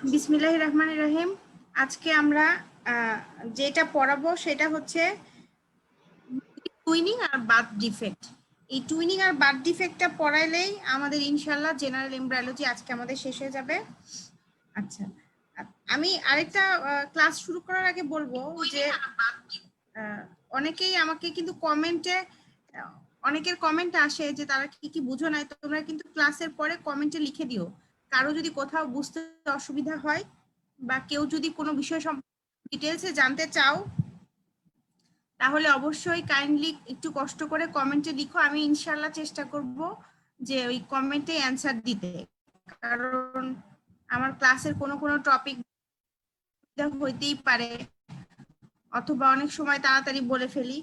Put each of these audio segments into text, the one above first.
বিসমিল্লাহির রহমানির রহিম। আজকে আমরা যেটা পড়াবো সেটা হচ্ছে টুইনিং আর বার্থ ডিফেক্ট। এই টুইনিং আর বার্থ ডিফেক্টটা পড়াইলেই আমাদের ইনশাআল্লাহ জেনারেল এমব্রায়োলজি আজকে আমাদের শেষ হয়ে যাবে। আচ্ছা, আমি আরেকটা ক্লাস শুরু করার আগে বলবো যে অনেকেই আমাকে কিন্তু কমেন্টে অনেকের কমেন্ট আসে যে তারা কি কি বুঝো নাই, তোমরা কিন্তু ক্লাসের পরে কমেন্টে লিখে দিও। কারো যদি কোথাও বুঝতে অসুবিধা হয় বা কেউ যদি কোনো বিষয় সম্পর্কে ডিটেলসে জানতে চাও তাহলে অবশ্যই কাইন্ডলি একটু কষ্ট করে কমেন্টে লিখো। আমি ইনশাআল্লাহ চেষ্টা করব যে ওই কমেন্টে অ্যান্সার দিতে, কারণ আমার ক্লাসের কোনো কোনো টপিক হইতেই পারে অথবা অনেক সময় তাড়াতাড়ি বলে ফেলি।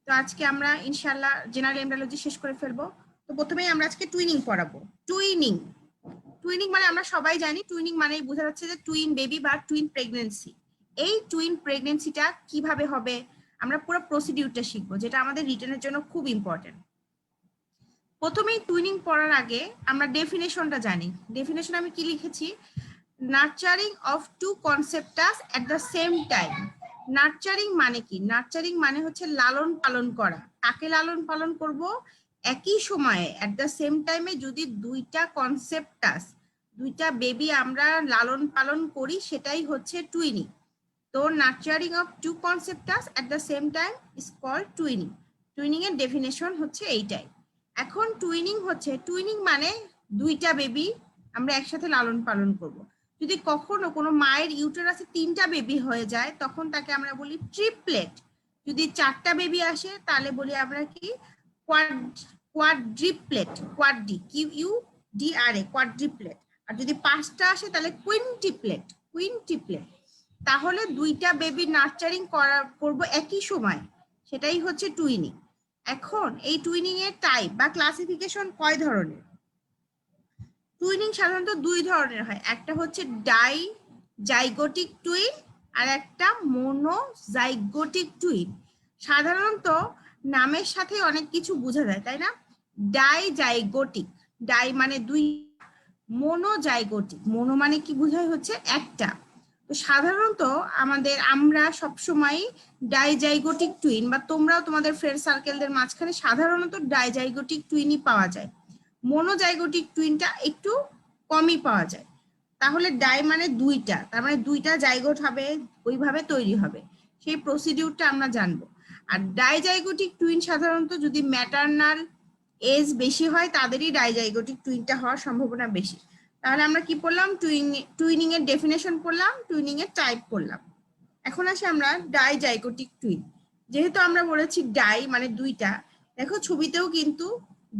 তো আজকে আমরা ইনশাআল্লাহ জেনারেল এমব্রায়োলজি শেষ করে ফেলবো। তো প্রথমেই আমরা আজকে টুইনিং পড়াবো। টুইনিং টুইনিং মানে আমরা সবাই জানি, টুইনিং মানেই বোঝা যাচ্ছে যে টুইন বেবি বা টুইন প্রেগনেন্সি। এই টুইন প্রেগনেন্সিটা কিভাবে হবে আমরা পুরো প্রসিডিউরটা শিখবো, যেটা আমাদের রিটেনের জন্য খুব ইম্পর্টেন্ট। প্রথমেই টুইনিং পড়ার আগে আমরা ডেফিনেশনটা জানি। ডেফিনেশন আমি কি লিখেছি? Nurturing of two concepts at the same time. Nurturing মানে কি? নার্চারিং মানে হচ্ছে লালন পালন করা। কাকে লালন পালন করব? একই সময়ে এট দ্য সেম টাইমে যদি দুইটা কনসেপ্টাস, দুইটা বেবি আমরা লালন পালন করি, সেটাই হচ্ছে টুইনিং। তো nurturing of two concepts at the same time is called twinning. Twinning এর ডেফিনেশন হচ্ছে এইটাই। এখন টুইনিং হচ্ছে, টুইনিং মানে দুইটা বেবি আমরা একসাথে লালন পালন করব। যদি কখনো কোনো মায়ের ইউটেরাসে তিনটা বেবি হয়ে যায় তখন তাকে আমরা বলি ট্রিপলেট। যদি চারটা বেবি আসে তাহলে বলি আমরা কি? কোয়াড্রিপ্লেট। কোয়াড্রি, QUDRA, কোয়াড্রিপ্লেট। আর যদি পাঁচটা আসে তাহলে কুইন্টিপ্লেট। কুইন্টিপ্লেট। তাহলে দুইটা বেবি নার্চারিং করব একই সময়, সেটাই হচ্ছে টুইনিং। এখন এই টুইনিং এর টাইপ বা ক্লাসিফিকেশন কয় ধরনের? টুইনিং সাধারণত দুই ধরনের হয়, একটা হচ্ছে ডাই জাইগোটিক টুইন আর একটা মোনোজাইগোটিক টুইন। সাধারণত নামের সাথে অনেক কিছু বোঝা যায়, তাই না? ডাই জাইগোটিক, ডাই মানে দুই, মোনোজাইগোটিক, মোনো মানে কি বোঝায়? হচ্ছে একটা। তো সাধারণত আমরা সবসময় ডাইজাইগোটিক টুইন বা তোমরাও তোমাদের ফ্রেন্ড সার্কেলদের মাঝখানে সাধারণত ডাইজাইগোটিক টুইনই পাওয়া যায়। মোনোজাইগোটিক টুইনটা একটু কমই পাওয়া যায়। তাহলে ডাই মানে দুইটা, তার মানে দুইটা জাইগোট হবে, ওইভাবে তৈরি হবে। সেই প্রসিডিউরটা আমরা জানবো। আর ডাইজাইগোটিক টুইন সাধারণত যদি ম্যাটারনাল এজ বেশি হয় তাদেরই ডাইজাইগোটিক টুইনটা হওয়ার সম্ভাবনা বেশি। তাহলে আমরা কি পড়লাম? টুইনিং এর ডেফিনেশন পড়লাম, টুইনিং এর টাইপ পড়লাম। এখন আসি আমরা ডাইজাইগোটিক টুইন। যেহেতু আমরা বলেছি ডাই মানে দুইটা, দেখো ছবিতেও কিন্তু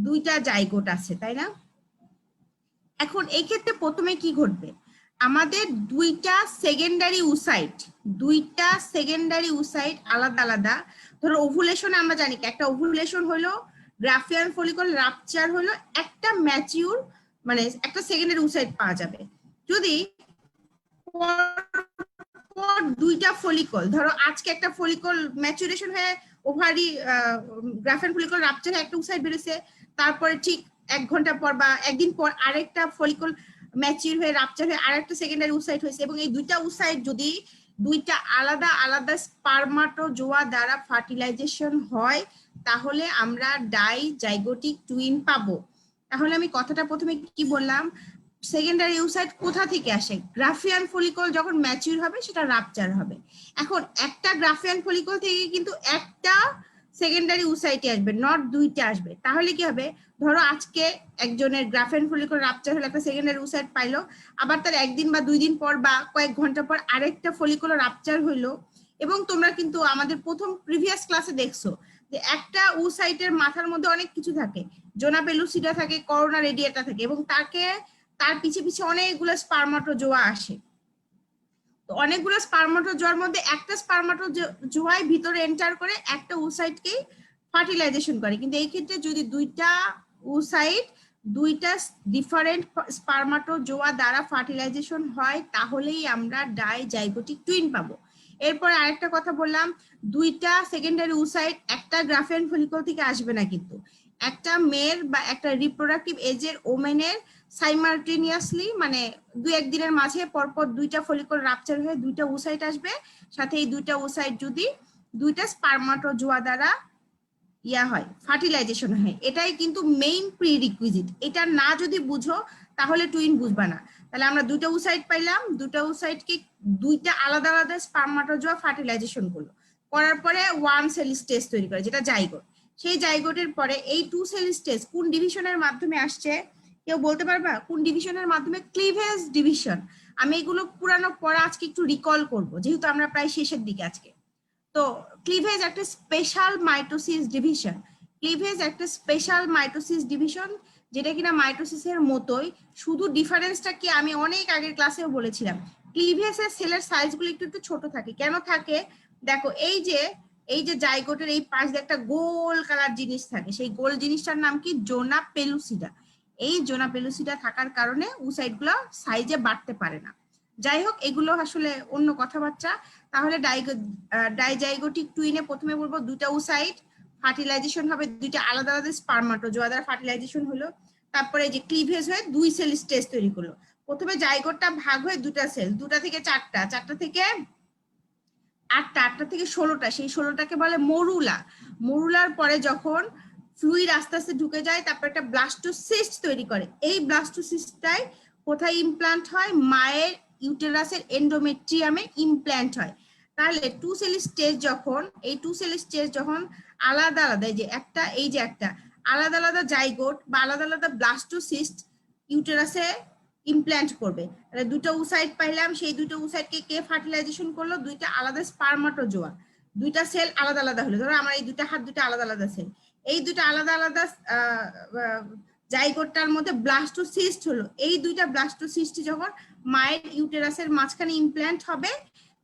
দুইটা জাইগোট আছে, তাই না? এখন এই ক্ষেত্রে প্রথমে কি ঘটবে? আমাদের দুইটা সেকেন্ডারি উসাইট আলাদা আলাদা। ধরো ওভুলেশনে আমরা জানি কি একটা ওভুলেশন হলো গ্রাফিয়ান ফলিকল রাপচার হলো একটা ম্যাচিউর, মানে একটা সেকেন্ডারি উসাইট পাওয়া যাবে। যদি দুইটা ফলিকল, ধরো আজকে একটা ফলিকল ম্যাচুরেশন হয়ে ওভারি গ্রাফিয়ান ফলিকল রাপচার হয়ে একটা উসাইট বেরোছে, তারপরে ঠিক 1 ঘন্টা পর বা একদিন পর আরেকটা ফলিকল ম্যাচিউর হয়ে রাপচার হয়ে আরেকটা সেকেন্ডারি উসাইট হয়েছে, এবং এই দুইটা উসাইট যদি দুইটা আলাদা আলাদা স্পারমাটোজোয়া দ্বারা ফার্টিলাইজেশন হয় তাহলে আমরা ডাইজাইগোটিক টুইন পাবো। তাহলে আমি কথাটা প্রথমে কি বললাম? সেকেন্ডারি ইউসাইট কোথা থেকে আসে? গ্রাফিয়ান ফলিকল যখন ম্যাচিউর হবে সেটা রাপচার হবে। এখন একটা গ্রাফিয়ান ফলিকল থেকে কিন্তু একটা সেকেন্ডারি উসাইটে আসবে, নট দুইটা আসবে। তাহলে কি হবে? ধরো আজকে একজনের গ্রাফিয়ান ফলিকল রাপচার হলে একটা সেকেন্ডারি উসাইট পাইলো, আবার তার একদিন বা 2 দিন পর বা কয়েক ঘন্টা পর আরেকটা ফলিকল রাপচার হইলো। এবং তোমরা কিন্তু আমাদের প্রথম প্রিভিয়াস ক্লাসে দেখছো যে একটা উসাইটের মাথার মধ্যে অনেক কিছু থাকে, জোনা পেলুসিডা থাকে, করোনা রেডিয়েটা থাকে, এবং তার পিছে পিছে অনেকগুলো স্পারমাটোজোয়া আসে। তো অনেকগুলো স্পারমাটোজোয়ার মধ্যে একটা স্পারমাটোজোয়াই ভিতরে এন্টার করে একটা উসাইটকেই ফার্টিলাইজেশন করে। কিন্তু এই ক্ষেত্রে যদি দুইটা উসাইট দুইটা ডিফারেন্ট স্পারমাটোজোয়া দ্বারা ফার্টিলাইজেশন হয় তাহলেই আমরা ডাইজাইগোটিক টুইন পাবো। এরপর আরেকটা কথা বললাম, দুইটা সেকেন্ডারি উসাইট একটা গ্রাফিয়ান ফলিকল থেকে আসবে না, কিন্তু একটা মেয়ের বা একটা রিপ্রোডাক্টিভ এজের ওমেনের সাইমালটেনিয়াসলি মানে 2-1 দিনের মাঝে পরপর 2টা ফলিকল রাপচার হয়ে 2টা ওসাইট আসবে, সাথে এই 2টা ওসাইট যদি 2টা স্পারমাটোজোয়া দ্বারা ইয়া হয়, ফার্টিলাইজেশন হয়, এটাই কিন্তু মেইন প্রি রিকুইজিট। এটা না যদি বুঝো তাহলে টুইন বুঝবা না। তাহলে আমরা 2টা ওসাইট পাইলাম, 2টা ওসাইটকে 2টা আলাদা আলাদা স্পারমাটোজোয়া ফার্টিলাইজেশন করলো, করার পরে 1 সেল স্টেজ তৈরি করে যেটা জাইগোট। সেই জাইগোটের পরে এই 2 সেল স্টেজ কোন ডিভিশনের মাধ্যমে আসছে কেউ বলতে পারবা? কোন ডিভিশনের মাধ্যমে? Cleavage division. আমি এগুলো পুরানো পড়া আজকে একটু রিকল করব, যেহেতু আমরা প্রায় শেষের দিকে আজকে। তো ক্লিভেজ একটা স্পেশাল মাইটোসিস ডিভিশন, ক্লিভেজ একটা স্পেশাল মাইটোসিস ডিভিশন, যেটা কিনা মাইটোসিসের মতোই, শুধু ডিফারেন্সটা কি আমি অনেক আগের ক্লাসেও বলেছিলাম, ক্লিভেজের সেলের সাইজগুলো একটু একটু ছোট থাকে। কেন থাকে দেখো, এই যে জাইগোটের এই পাশ দিয়ে একটা গোল কালার জিনিস থাকে, সেই গোল জিনিসটার নাম কি? জোনা পেলুসিডা। এই জোনা পেলুসিডা থাকার কারণে ওসাইটগুলো সাইজে বাড়তে পারে না। যাই হোক, এগুলো আসলে অন্য কথাবার্তা। তাহলে ডাইজাইগোটিক টুইনে প্রথমে বলবো 2টা ওসাইট ফার্টিলাইজেশন হবে, 2টা আলাদা আলাদা স্পারমাটোজোয়া দ্বারা ফার্টিলাইজেশন হলো, তারপরে যে ক্লিভেজ হয়ে 2 সেল স্টেজ তৈরি করলো। প্রথমে জাইগোটটা ভাগ হয়ে 2টা সেল, 2টা থেকে 4টা, 4টা থেকে 8টা, 8টা থেকে 16টা, সেই 16টাকে বলে মরুলা। মরুলার পরে যখন ফ্লুইড আস্তে আস্তে ঢুকে যায়, তারপর একটা ব্লাস্টোসিস্ট তৈরি করে। এই ব্লাস্টোসিস্টটাই কোথায় ইমপ্ল্যান্ট হয়? মায়ের ইউটেরাসের এন্ডোমেট্রিয়ামে ইমপ্ল্যান্ট হয়। তাহলে 2 সেল স্টেজ যখন, এই 2 সেল স্টেজ যখন আলাদা আলাদা, এই যে একটা, এই যে একটা আলাদা আলাদা জাইগোট বা আলাদা আলাদা ব্লাস্টোসিস্ট ইউটেরাসে ইমপ্ল্যান্ট করবে, তাহলে 2টা ওসাইট পাইলাম, সেই 2টা ওসাইটকে কে ফার্টিলাইজেশন করলো? 2টা আলাদা স্পারমাটোজোয়া। 2টা সেল আলাদা আলাদা হলো, ধরো আমার এই 2টা হাত, 2টা আলাদা আলাদা সেল, এই 2টা আলাদা আলাদা জাইগোটটার মধ্যে ব্লাস্টোসিস্ট হলো। এই 2টা ব্লাস্টোসিস্ট যখন মায়ের ইউটেরাসের মাঝখানে ইমপ্ল্যান্ট হবে,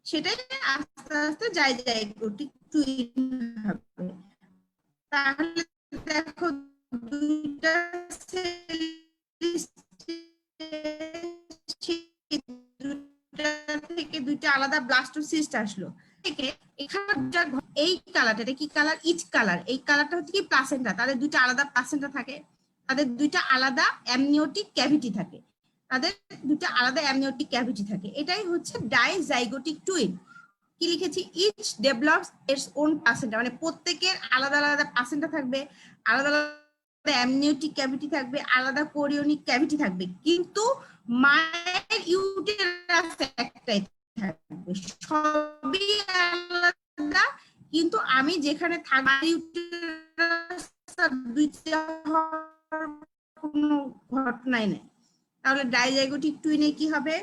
সেটাই আস্তে আস্তে জাইগোটিক টুইন হবে। তাহলে দেখো 2টা সেল থেকে 2টা আলাদা ব্লাস্টোসিস্ট আসলো। এই কালারটা কি কালার? Each colour. এই কালারটা হচ্ছে কি? প্লাসেন্টা। তাদের 2টা আলাদা প্লাসেন্টা থাকে, তাদের 2টা আলাদা অ্যামনিওটিক ক্যাভিটি থাকে, তাদের 2টা আলাদা অ্যামনিওটিক ক্যাভিটি থাকে। এটাই হচ্ছে ডাইজাইগোটিক টুইন। কি লিখেছি? Each develops its own placenta, মানে প্রত্যেকের আলাদা আলাদা প্লাসেন্টা থাকবে, আলাদা আলাদা অ্যামনিওটিক ক্যাভিটি থাকবে, আলাদা কোরিওনিক ক্যাভিটি থাকবে, কিন্তু মায়ের ইউটেরাস একটাই থাকবে, সবই আলাদা। কিন্তু আমি যেখানে থাকি কোনো ঘটনাই নেই। তাহলে ডাইজাইগোটিক টুইনে কি হবে?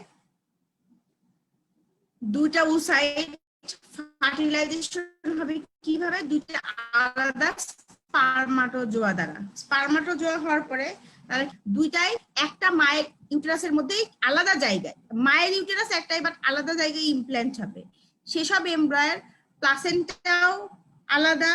2টা ওসাইট ফার্টিলাইজেশন হবে কিভাবে? 2টা আলাদা স্পারমাটোজোয়া দ্বারা। স্পারমাটোজোয়া হওয়ার পরে তাহলে 2টাই একটা মায়ের ইউটেরাসের মধ্যেই আলাদা জায়গায়, মায়ের ইউটেরাস একটাই বাট আলাদা জায়গায় ইমপ্ল্যান্ট হবে। সেসব এমব্রায়ের প্লাসেন্টাও আলাদা,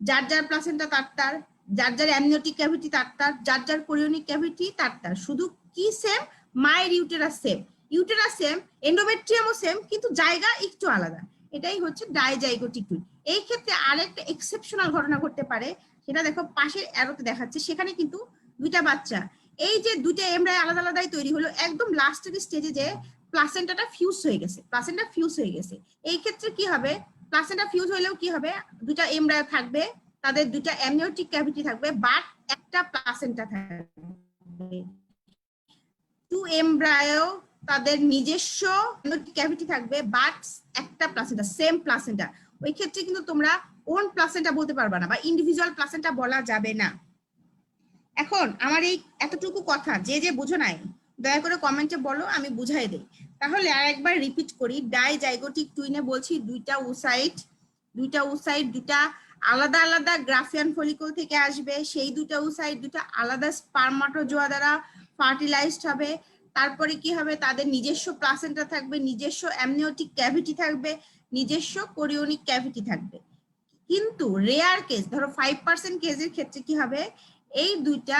যার যার প্লাসেন্টা তার, যার যার অ্যামনিওটিক ক্যাভিটি তার, যার যার কোরিওনিক ক্যাভিটি তার, শুধু কি সেম? মায়ের ইউটেরাস সেম, ইউটেরাস সেম, এন্ডোমেট্রিয়ামও সেম, কিন্তু জায়গা একটু আলাদা। এটাই হচ্ছে ডাইজাইগোটিক টুইন। এই ক্ষেত্রে আরেকটা এক্সেপশনাল ঘটনা ঘটতে পারে, সেটা দেখো পাশের অ্যারোতে দেখাচ্ছে। সেখানে কিন্তু 2টা বাচ্চা, এই যে 2টা এমব্রায় আলাদা আলাদাই তৈরি হলো, একদম লাস্টের স্টেজে যে প্লাসেন্টাটা ফিউজ হয়ে গেছে, প্লাসেন্টা ফিউজ হয়ে গেছে। এই ক্ষেত্রে কি হবে? প্লাসেন্টা ফিউজ হলেও কি হবে? 2টা এমব্রায় থাকবে, তাদের 2টা অ্যামনিওটিক ক্যাভিটি থাকবে, বাট একটা প্লাসেন্টা থাকবে। 2 এমব্রায়ো তাদের নিজস্ব ক্যাভিটি থাকবে, বাট একটা প্লাসেন্টা, সেম প্লাসেন্টা। ওই ক্ষেত্রে কিন্তু তোমরা ওন প্লাসেন্টা বলতে পারবা না, বা ইন্ডিভিজুয়াল প্লাসেন্টা বলা যাবে না। এখন আমার এই এতটুকু কথা যে যে বুঝো নাই, দয়া করে কমেন্টে বলো, আমি বুঝাই দেই। তাহলে আরেকবার রিপিট করি, ডাইজাইগোটিক টুইনে বলছি 2টা ওসাইট, 2টা আলাদা আলাদা গ্রাফিয়ান ফলিকল থেকে আসবে, সেই 2টা ওসাইট 2টা আলাদা স্পারমাটোজোয়া দ্বারা ফার্টিলাইজড হবে। তারপরে কি হবে? তাদের নিজস্ব প্লাসেন্টা থাকবে, নিজস্ব অ্যামনিওটিক ক্যাভিটি থাকবে, নিজস্ব কোরিওনিক ক্যাভিটি থাকবে। কিন্তু রেয়ার কেস, ধরো 5% কেসের ক্ষেত্রে কি হবে? এই 2টা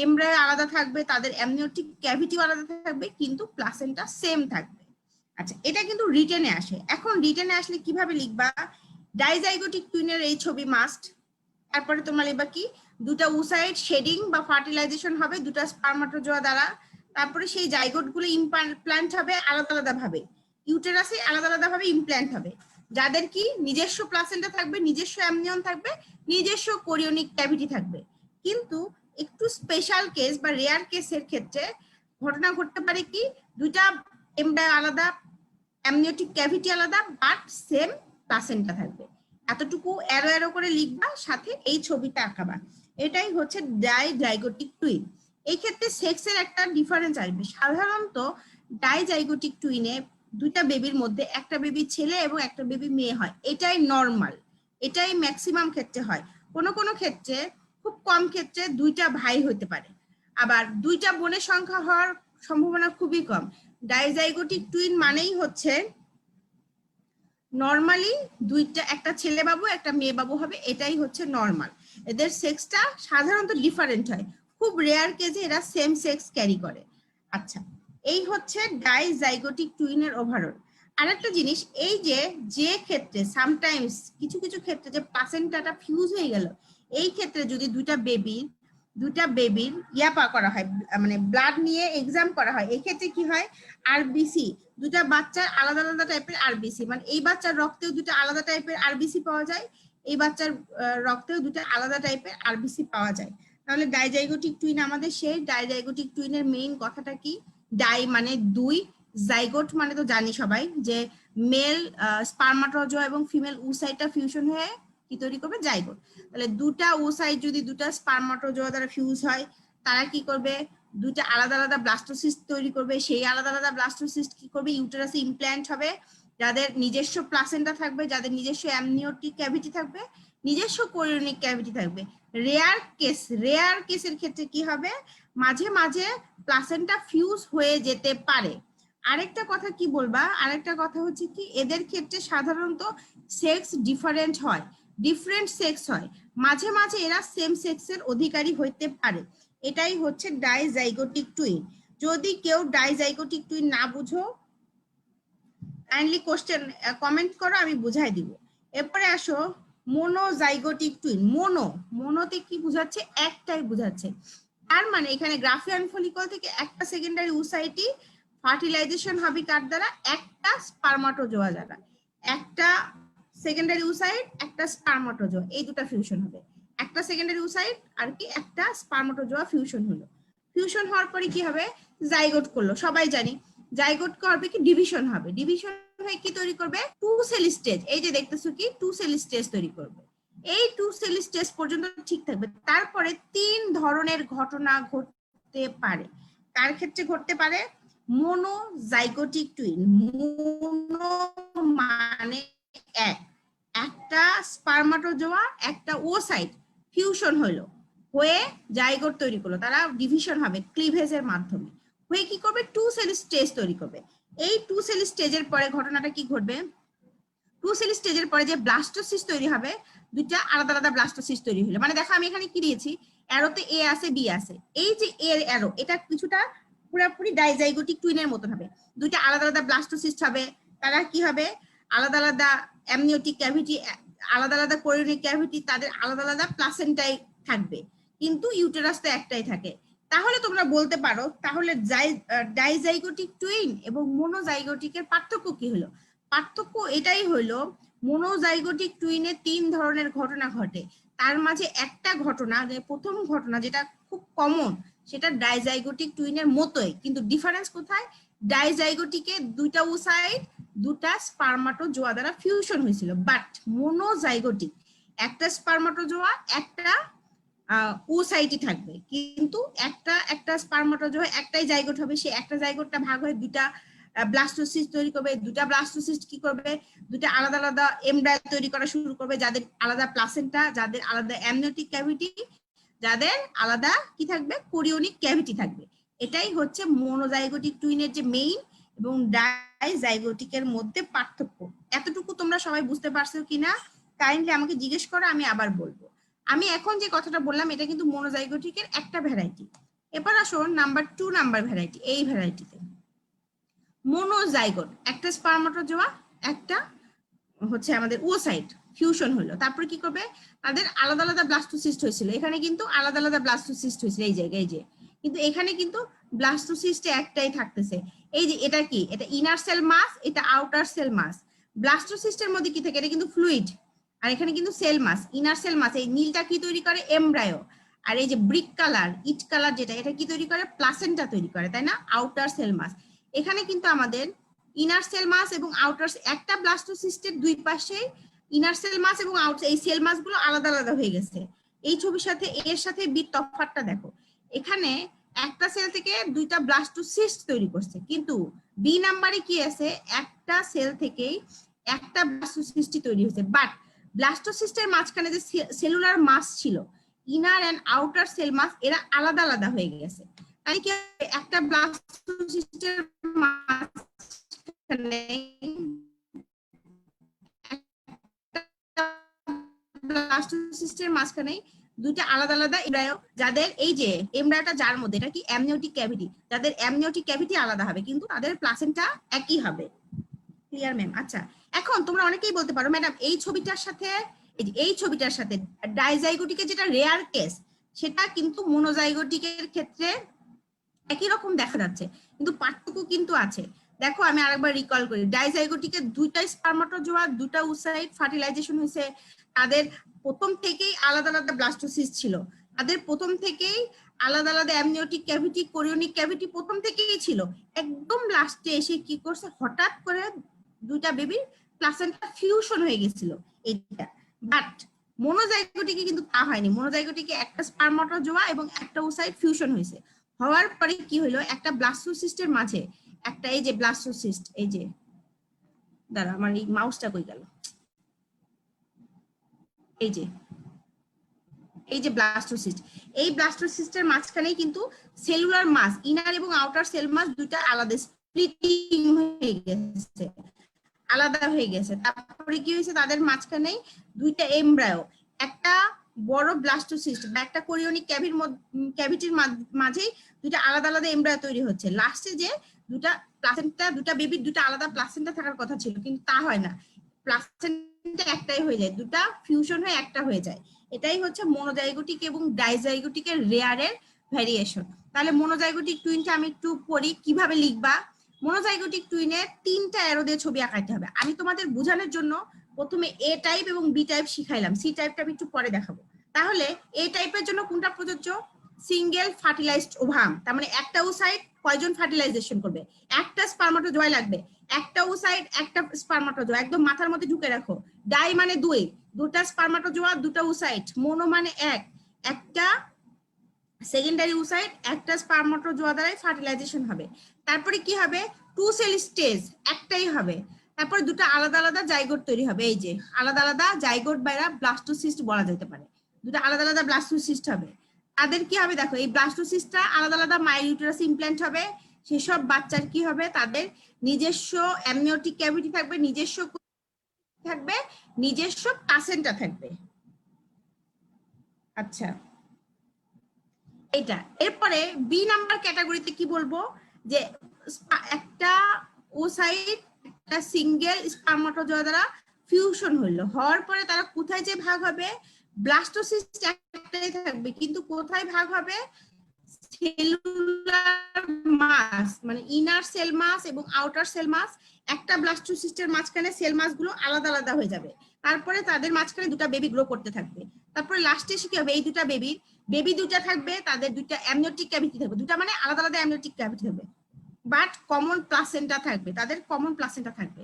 এমব্রায়ো আলাদা থাকবে, তাদের অ্যামনিওটিক ক্যাভিটিও আলাদা থাকবে, কিন্তু প্লাসেন্টা সেম থাকবে। আচ্ছা, এটা কিন্তু রিটেনে আসে। এখন রিটেনে আসলে কিভাবে লিখবা? ডাইজাইগোটিক টুইনের এই ছবি মাস্ট, তারপরে তোমরা লিখবা কি? দুটা উসাইড শেডিং বা ফার্টিলাইজেশন হবে দুটা স্পারমাটোজোয়া দ্বারা, তারপরে সেই জাইগোট গুলো ইমপ্ল্যান্ট হবে আলাদা আলাদা ভাবে, ইউটেরাসে আলাদা আলাদা ভাবে ইমপ্ল্যান্ট হবে, যাদের কি নিজস্ব প্লাসেন্টা থাকবে, নিজস্ব অ্যামনিয়ন থাকবে, নিজস্ব কোরিওনিক ক্যাভিটি থাকবে। কিন্তু একটু স্পেশাল কেস বা রেয়ার কেসের ক্ষেত্রে ঘটনা ঘটতে পারে কি দুইটা এমব্রায়ো আলাদা, অ্যামনিওটিক ক্যাভিটি আলাদা, বাট সেম প্লাসেন্টা থাকবে। এতটুকু অ্যারো অ্যারো করে লিখবা, সাথে এই ছবিটা আঁকাবা। এটাই হচ্ছে ডাইজাইগোটিক টুইন। এই ক্ষেত্রে সেক্সের একটা ডিফারেন্স আসবে। সাধারণত ডাইজাইগোটিক টুইনে দুইটা বেবির মধ্যে একটা বেবি ছেলে এবং একটা বেবি মেয়ে হয়, এটাই নর্মাল, এটাই ম্যাক্সিমাম ক্ষেত্রে হয়। কোনো কোনো ক্ষেত্রে, খুব কম ক্ষেত্রে দুইটা ভাই হতে পারে, আবার দুইটা বোনের সংখ্যা হওয়ার সম্ভাবনা খুবই কম। ডাইজাইগোটিক টুইন মানেই হচ্ছে নরমালি দুইটা, একটা ছেলে বাবু একটা মেয়ে বাবু হবে, এটাই হচ্ছে নরমাল। এদের সেক্সটা সাধারণত ডিফারেন্ট হয়, খুব রেয়ার কেসে এরা সেম সেক্স ক্যারি করে। আচ্ছা, এই হচ্ছে ডাইজাইগোটিক টুইনের ওভারঅল। আরেকটা জিনিস, এই যে ক্ষেত্রে সামটাইমস কিছু কিছু ক্ষেত্রে যে প্লাসেন্টাটা ফিউজ হয়ে গেল, এই ক্ষেত্রে যদি দুইটা বেবির ইয়াপা করা হয়, মানে ব্লাড নিয়ে এক্সাম করা হয়, এই ক্ষেত্রে কি হয়, আরবিসি, দুটা বাচ্চার আলাদা আলাদা টাইপের আরবিসি, মানে এই বাচ্চার রক্তেও দুটো আলাদা টাইপের আরবিসি পাওয়া যায়, এই বাচ্চার রক্তেও দুটো আলাদা টাইপের আরবিসি পাওয়া যায়। তাহলে ডাইজাইগোটিক টুইন আমাদের সেই ডাইজাইগোটিক টুইনের মেইন কথাটা কি, ডাই মানে দুই, জাইগোট মানে তো জানি সবাই যে মেল স্পারমাটোজোয়া এবং ফিমেল উসাইটটা ফিউশন হয়ে কি তৈরি করবে, জাইগোট। তাহলে দুটা ওসাইট যদি দুটা স্পারমাটোজোয়া দ্বারা ফিউজ হয়, তারা কি করবে, দুইটা আলাদা আলাদা ব্লাস্টোসিস্ট তৈরি করবে, সেই আলাদা আলাদা ব্লাস্টোসিস্ট কি করবে, ইউটেরাসে ইমপ্ল্যান্ট হবে, যাদের নিজস্ব প্লাসেন্টা থাকবে, যাদের নিজস্ব অ্যামনিওটিক ক্যাভিটি থাকবে, নিজস্ব কোরিওনিক ক্যাভিটি থাকবে। রেয়ার কেসের ক্ষেত্রে কি হবে, মাঝে মাঝে প্লাসেন্টা ফিউজ হয়ে যেতে পারে। আরেকটা কথা কি বলবা, আরেকটা কথা হচ্ছে কি, এদের ক্ষেত্রে সাধারণত সেক্স ডিফারেন্ট হয়, ডিফারেন্ট সেক্স হয়, মাঝে মাঝে এরা সেম সেক্সের অধিকারী হইতে পারে। এটাই হচ্ছে ডাইজাইগোটিক টুইন। যদি কেউ ডাইজাইগোটিক টুইন না বুঝো, কাইন্ডলি কোশ্চেন কমেন্ট করো, আমি বুঝাই দিব। এরপরে আসো মোনোজাইগোটিক টুইন। মোনোতে কি বুঝাচ্ছে, একটাই বুঝাচ্ছে। তার মানে এখানে গ্রাফিয়ান ফলিকল থেকে একটা সেকেন্ডারি উসাইটি ফার্টিলাইজেশন হবে কার দ্বারা, একটা স্পারমাটোজোয়া দ্বারা, একটা সেকেন্ডারি উসাইট একটা স্পারমাটোজোয়া, এই দুটা ফিউশন হবে। একটা সেকেন্ডারি উসাইট আর কি একটা স্পারমাটোজোয়া ফিউশন হলো, ফিউশন হওয়ার পরে কি হবে, জাইগোট করলো, সবাই জানি জাইগোট করবে কি, ডিভিশন হবে, ডিভিশন হয়ে কি তৈরি করবে, টু সেল স্টেজ। এই যে দেখতেছো কি, টু সেল স্টেজ তৈরি করবে। এই টু সেল স্টেজ পর্যন্ত ঠিক থাকবে। তারপরে তিন ধরনের ঘটনা ঘটতে পারে। কার ক্ষেত্রে ঘটতে পারে, মোনোজাইগোটিক টুইন। মোনো মানে একটা স্পারমাটোজোয়া একটা ওসাইট ফিউশন হলো, হয়ে জাইগোট তৈরি করলো, তারা ডিভিশন হবে ক্লিভেজের মাধ্যমে, হয়ে কি করবে, টু সেল স্টেজ তৈরি করবে। এই টু সেল স্টেজের পরে ঘটনাটা কি ঘটবে, টু সেল স্টেজের পরে যে ব্লাস্টোসিস্ট তৈরি হবে, দুইটা আলাদা আলাদা ব্লাস্টোসিস্ট তৈরি হলো। মানে দেখো আমি এখানে কি দিয়েছি, অ্যারোতে এ আছে বি আছে, এই যে এর অ্যারো এটা কিছুটা পুরোপুরি ডাইজাইগোটিক টুইনের মতন হবে, দুইটা আলাদা আলাদা ব্লাস্টোসিস্ট হবে, তারা কি হবে, আলাদা আলাদা অ্যামনিওটিক ক্যাভিটি, আলাদা আলাদা কোরিওনিক ক্যাভিটি, তাদের আলাদা আলাদা প্লাসেন্টাই থাকবে, কিন্তু ইউটেরাস তো একটাই থাকে। তাহলে তোমরা বলতে পারো, তাহলে ডাইজাইগোটিক টুইন এবং মোনোজাইগোটিকের পার্থক্য কি হলো? পার্থক্য এটাই হলো, মোনোজাইগোটিক টুইনে তিন ধরনের ঘটনা ঘটে, তার মাঝে একটা ঘটনা, যে প্রথম ঘটনা যেটা খুব কমন, সেটা ডাইজাইগোটিক টুইনের মতোই, কিন্তু ডিফারেন্স কোথায়, ডাইজাইগোটিকে দুইটা ওসাইট দুটা স্পারমাটোজোয়া দ্বারা ফিউশন হয়েছিল, বাট মোনোজাইগোটিক একটা স্পারমাটোজোয়া একটা ওসাইটই থাকবে, কিন্তু একটা স্পারমাটোজোয়া একটাই জাইগোট হবে, সে একটা জাইগোটটা ভাগ হয়ে দুটা ব্লাস্টোসিস্ট তৈরি করবে, দুটা ব্লাস্টোসিস্ট কি করবে, দুটা আলাদা আলাদা এমব্রায়ো তৈরি করা শুরু করবে, যাদের আলাদা প্লাসেন্টা, যাদের আলাদা অ্যামনিওটিক ক্যাভিটি, যাদের আলাদা কি থাকবে, কোরিওনিক ক্যাভিটি থাকবে। এটাই হচ্ছে মোনোজাইগোটিক টুইনের যে মেইন এবং ডাইজাইগোটিকের মধ্যে পার্থক্য। এতটুকু তোমরা সবাই বুঝতে পারছো কিনা কাইন্ডলি আমাকে জিজ্ঞেস করো, আমি আবার বলবো। আমি এখন যে কথাটা বললাম এটা কিন্তু মোনোজাইগোটিকের একটা ভ্যারাইটি। এবার আসো নাম্বার 2 নাম্বার ভ্যারাইটি। এই ভ্যারাইটিতে মোনোজাইগোট একটা স্পারমাটোজোয়া একটা হচ্ছে আমাদের ওসাইট ফিউশন হলো, তারপরে কি করবে, তাদের আলাদা আলাদা ব্লাস্টোসিস্ট হয়েছিল, এখানে কিন্তু আলাদা আলাদা ব্লাস্টোসিস্ট হয়েছিল এই জায়গায়, এই যে, কিন্তু এখানে কিন্তু ব্লাস্টোসিস্ট একটাই থাকতেছে। এই যে এটা কি, এটা ইনার সেল মাস, এটা আউটার সেল মাস। ব্লাস্টোসিস্টের মধ্যে কি থাকে, এটা কিন্তু ফ্লুইড, আর এখানে কিন্তু cell mass, inner cell mass. এই নীলটা কি তৈরি করে, এমব্রায়ো। আর এই যে ব্রিক কালার, ইট কালার যেটা, এটা কি তৈরি করে, প্লাসেন্টা তৈরি করে, তাই না, আউটার সেল মাস। এখানে কিন্তু আমাদের ইনার সেল মাস এবং আউটার, একটা ব্লাস্টোসিস্টের দুই পাশে ইনার সেল মাস এবং আউটার, এই সেল মাস গুলো আলাদা আলাদা হয়ে গেছে। এই ছবির সাথে এর সাথে বিট তফাৎটা দেখো, এখানে একটা সেল থেকে দুইটা ব্লাস্টোসিস্ট তৈরি করছে, কিন্তু বি নাম্বারে কি আছে, একটা সেল থেকেই একটা ব্লাস্টোসিস্ট তৈরি হয়েছে, বাট ব্লাস্টোসিস্টের মাঝখানে যে সেলুলার মাস ছিল, inner and outer cell mass, এরা আলাদা আলাদা হয়ে গেছে। তাই কি একটা ব্লাস্টোসিস্টের মাঝখানে ব্লাস্টোসিস্টের মাঝখানে দুইটা আলাদা আলাদা এমব্রায়ো, যাদের এই যে এমব্রায়োটা যার মধ্যে, এটা কি অ্যামনিওটিক ক্যাভিটি, যাদের অ্যামনিওটিক ক্যাভিটি আলাদা হবে কিন্তু তাদের প্লাসেন্টা একই হবে। Clear ma'am? আচ্ছা, এখন তোমরা অনেকেই বলতে পারো ম্যাডাম এই ছবিটার সাথে এই ছবিটার সাথে ডাইজাইগোটিকের যেটা রেয়ার কেস, সেটা কিন্তু মোনোজাইগোটিকের ক্ষেত্রে একই রকম দেখা যাচ্ছে, কিন্তু পার্থক্য কিন্তু আছে। দেখো আমি আরেকবার রিকল করি, ডাইজাইগোটিকের দুইটা স্পারমাটোজোয়া, দুটা উসাইট ফার্টিলাইজেশন হয়েছে, তাদের প্রথম থেকেই আলাদা আলাদা ব্লাস্টোসিস্ট ছিল, তাদের প্রথম থেকেই আলাদা আলাদা অ্যামনিওটিক ক্যাভিটি, কোরিওনিক ক্যাভিটি প্রথম থেকেই ছিল। একদম লাস্টে এসে কি করছে, হঠাৎ করে দুইটা বেবির প্লাসেন্টা ফিউশন হয়ে গেছিল এইটা। বাট মোনোজাইগোটিকে কিন্তু তা হয়নি, মোনোজাইগোটিকে একটা স্পারমাটোজোয়া এবং একটা উসাইট ফিউশন হয়েছে। হওয়ার পরে কি হলো, একটা ব্লাস্টোসিস্টের মাঝে একটা, এই যে ব্লাস্টোসিস্ট, এই যে, দাঁড়া আমার এই মাউসটা কই গেল, এই যে, এই যে ব্লাস্টোসিস্ট, এই ব্লাস্টোসিস্টের মাঝখানেই কিন্তু সেলুলার মাস, ইনার এবং আউটার সেল মাস দুইটা আলাদা স্প্লিটিং হয়ে গেছে, আলাদা হয়ে গেছে। তারপরে কি হয়েছে, তাদের মাঝখানে দুইটা এমব্রায়ো, একটা বড় ব্লাস্টোসিস্ট বা একটা কোরিওনিক ক্যাভিটির মাঝেই দুইটা আলাদা আলাদা এমব্রায়ো তৈরি হচ্ছে। লাস্টে যে দুটা প্লাসেন্টা, দুটা বেবির দুটা আলাদা প্লাসেন্টা থাকার কথা ছিল, কিন্তু তা হয় না, প্লাসেন্টা একটাই হয়ে যায়, দুটা ফিউশন হয়ে একটা হয়ে যায়। এটাই হচ্ছে মোনোজাইগোটিক এবং ডাইজাইগোটিকের রেয়ারের ভ্যারিয়েশন। তাহলে মোনোজাইগোটিক টুইনটা আমি একটু পড়ি, কিভাবে লিখবা। মোনোজাইগোটিক টুইনের তিনটা অ্যারো দিয়ে ছবি আঁকাইতে হবে। আমি তোমাদের বোঝানোর জন্য প্রথমে এ টাইপ এবং বি টাইপ শিখাইলাম, সি টাইপটা আমি একটু পরে দেখাবো। তাহলে এ টাইপের জন্য কোনটা প্রযোজ্য, সিঙ্গেল ফার্টিলাইজড ওভাম, তার মানে একটা ওসাইট কয়জন ফার্টিলাইজেশন করবে, একটা স্পারমাটোজোয়া লাগবে, একটা ওসাইট একটা স্পারমাটোজোয়া, একদম মাথার মধ্যে ঢুকে রাখো। ডাই মানে দুই, দুটা স্পারমাটোজোয়া দুটা ওসাইট, মোনো মানে এক, একটা সেকেন্ডারি ওসাইট একটা স্পারমাটোজোয়া দ্বারাই ফার্টিলাইজেশন হবে। তারপরে কি হবে, টু সেল স্টেজ একটাই হবে, তারপরে দুটো আলাদা আলাদা জাইগোট তৈরি হবে, এই যে আলাদা আলাদা জাইগোট বাইরা ব্লাস্টোসিস্ট বলা যেতে পারে, দুটো আলাদা আলাদা ব্লাস্টোসিস্ট হবে। তাদের কি হবে দেখো, এই ব্লাস্টোসিস্টটা আলাদা আলাদা মাইলিউটেরাস ইমপ্ল্যান্ট হবে, সেসব বাচ্চার কি হবে, তাদের নিজস্ব অ্যামনিওটিক ক্যাভিটি থাকবে, নিজস্ব থাকবে, নিজস্ব প্লাসেন্টা থাকবে। আচ্ছা, এটা এরপরে বি নাম্বার ক্যাটাগরিতে কি বলবো, যে একটা ওসাইট একটা সিঙ্গেল স্পারমাটোজোয়া দ্বারা ফিউশন হইলো, হওয়ার পরে তারা কোথায় যে ভাগ হবে, ব্লাস্টোসিস্ট একটাই থাকবে, কিন্তু কোথায় ভাগ হবে, সেলুলার মাস মানে ইনার সেল মাস এবং আউটার সেল মাস, একটা ব্লাস্টোসিস্টের মাঝখানে সেল মাস গুলো আলাদা আলাদা হয়ে যাবে, তারপরে তাদের মাঝখানে দুটা বেবি গ্রো করতে থাকবে। তারপরে লাস্টে এসে কি হবে, এই দুটা বেবি দুটা থাকবে, তাদের দুটা অ্যামনিওটিক ক্যাভিটি থাকবে, দুটা মানে আলাদা আলাদা অ্যামনিওটিক ক্যাভিটি থাকবে, বাট কমন প্লাসেন্টা থাকবে, তাদের কমন প্লাসেন্টা থাকবে।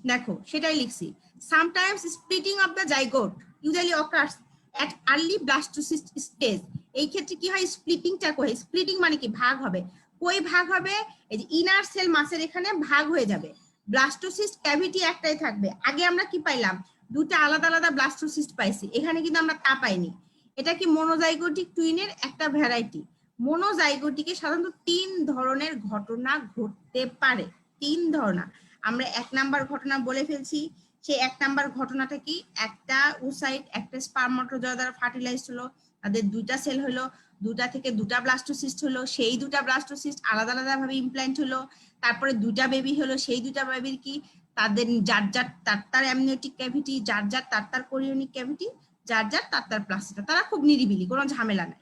দেখো সেটাই লিখছি, sometimes splitting of the zygote usually occurs at early blastocyst stage. এই ক্ষেত্রে কি হয়, স্প্লিটিংটা কই, স্প্লিটিং মানে কি ভাগ হবে, কই ভাগ হবে, এই যে ইনার সেল মাসের এখানে ভাগ হয়ে যাবে, ব্লাস্টোসিস্ট ক্যাভিটি একটাই থাকবে। আগে আমরা কি পাইলাম, দুটো আলাদা আলাদা ব্লাস্টোসিস্ট পাইছি, এখানে কিন্তু আমরা তা পাইনি। এটা কি মোনোজাইগোটিক টুইনের একটা ভ্যারাইটি। মোনোজাইগোটিকে সাধারণত তিন ধরনের ঘটনা ঘটতে পারে, তিন ধরনের। আমরা এক নাম্বার ঘটনা বলে ফেলছি, সেই এক নাম্বার ঘটনাটা কি, একটা ওসাইট একটা স্পারমাটোজোয়া দ্বারা ফার্টিলাইজড হলো, তাদের দুইটা সেল হলো, দুটা থেকে দুটা ব্লাস্টোসিস্ট হলো, সেই দুটা ব্লাস্টোসিস্ট আলাদা আলাদা ভাবে ইমপ্ল্যান্ট হলো, তারপরে দুটা বেবি হলো, সেই দুটা বেবির কি তাদের যার যার তার অ্যামনিওটিক ক্যাভিটি, যার যার তার কোরিওনিক ক্যাভিটি, যার যার তার প্লাসেন্টা, তারা খুব নিরিবিলি, কোনো ঝামেলা নাই।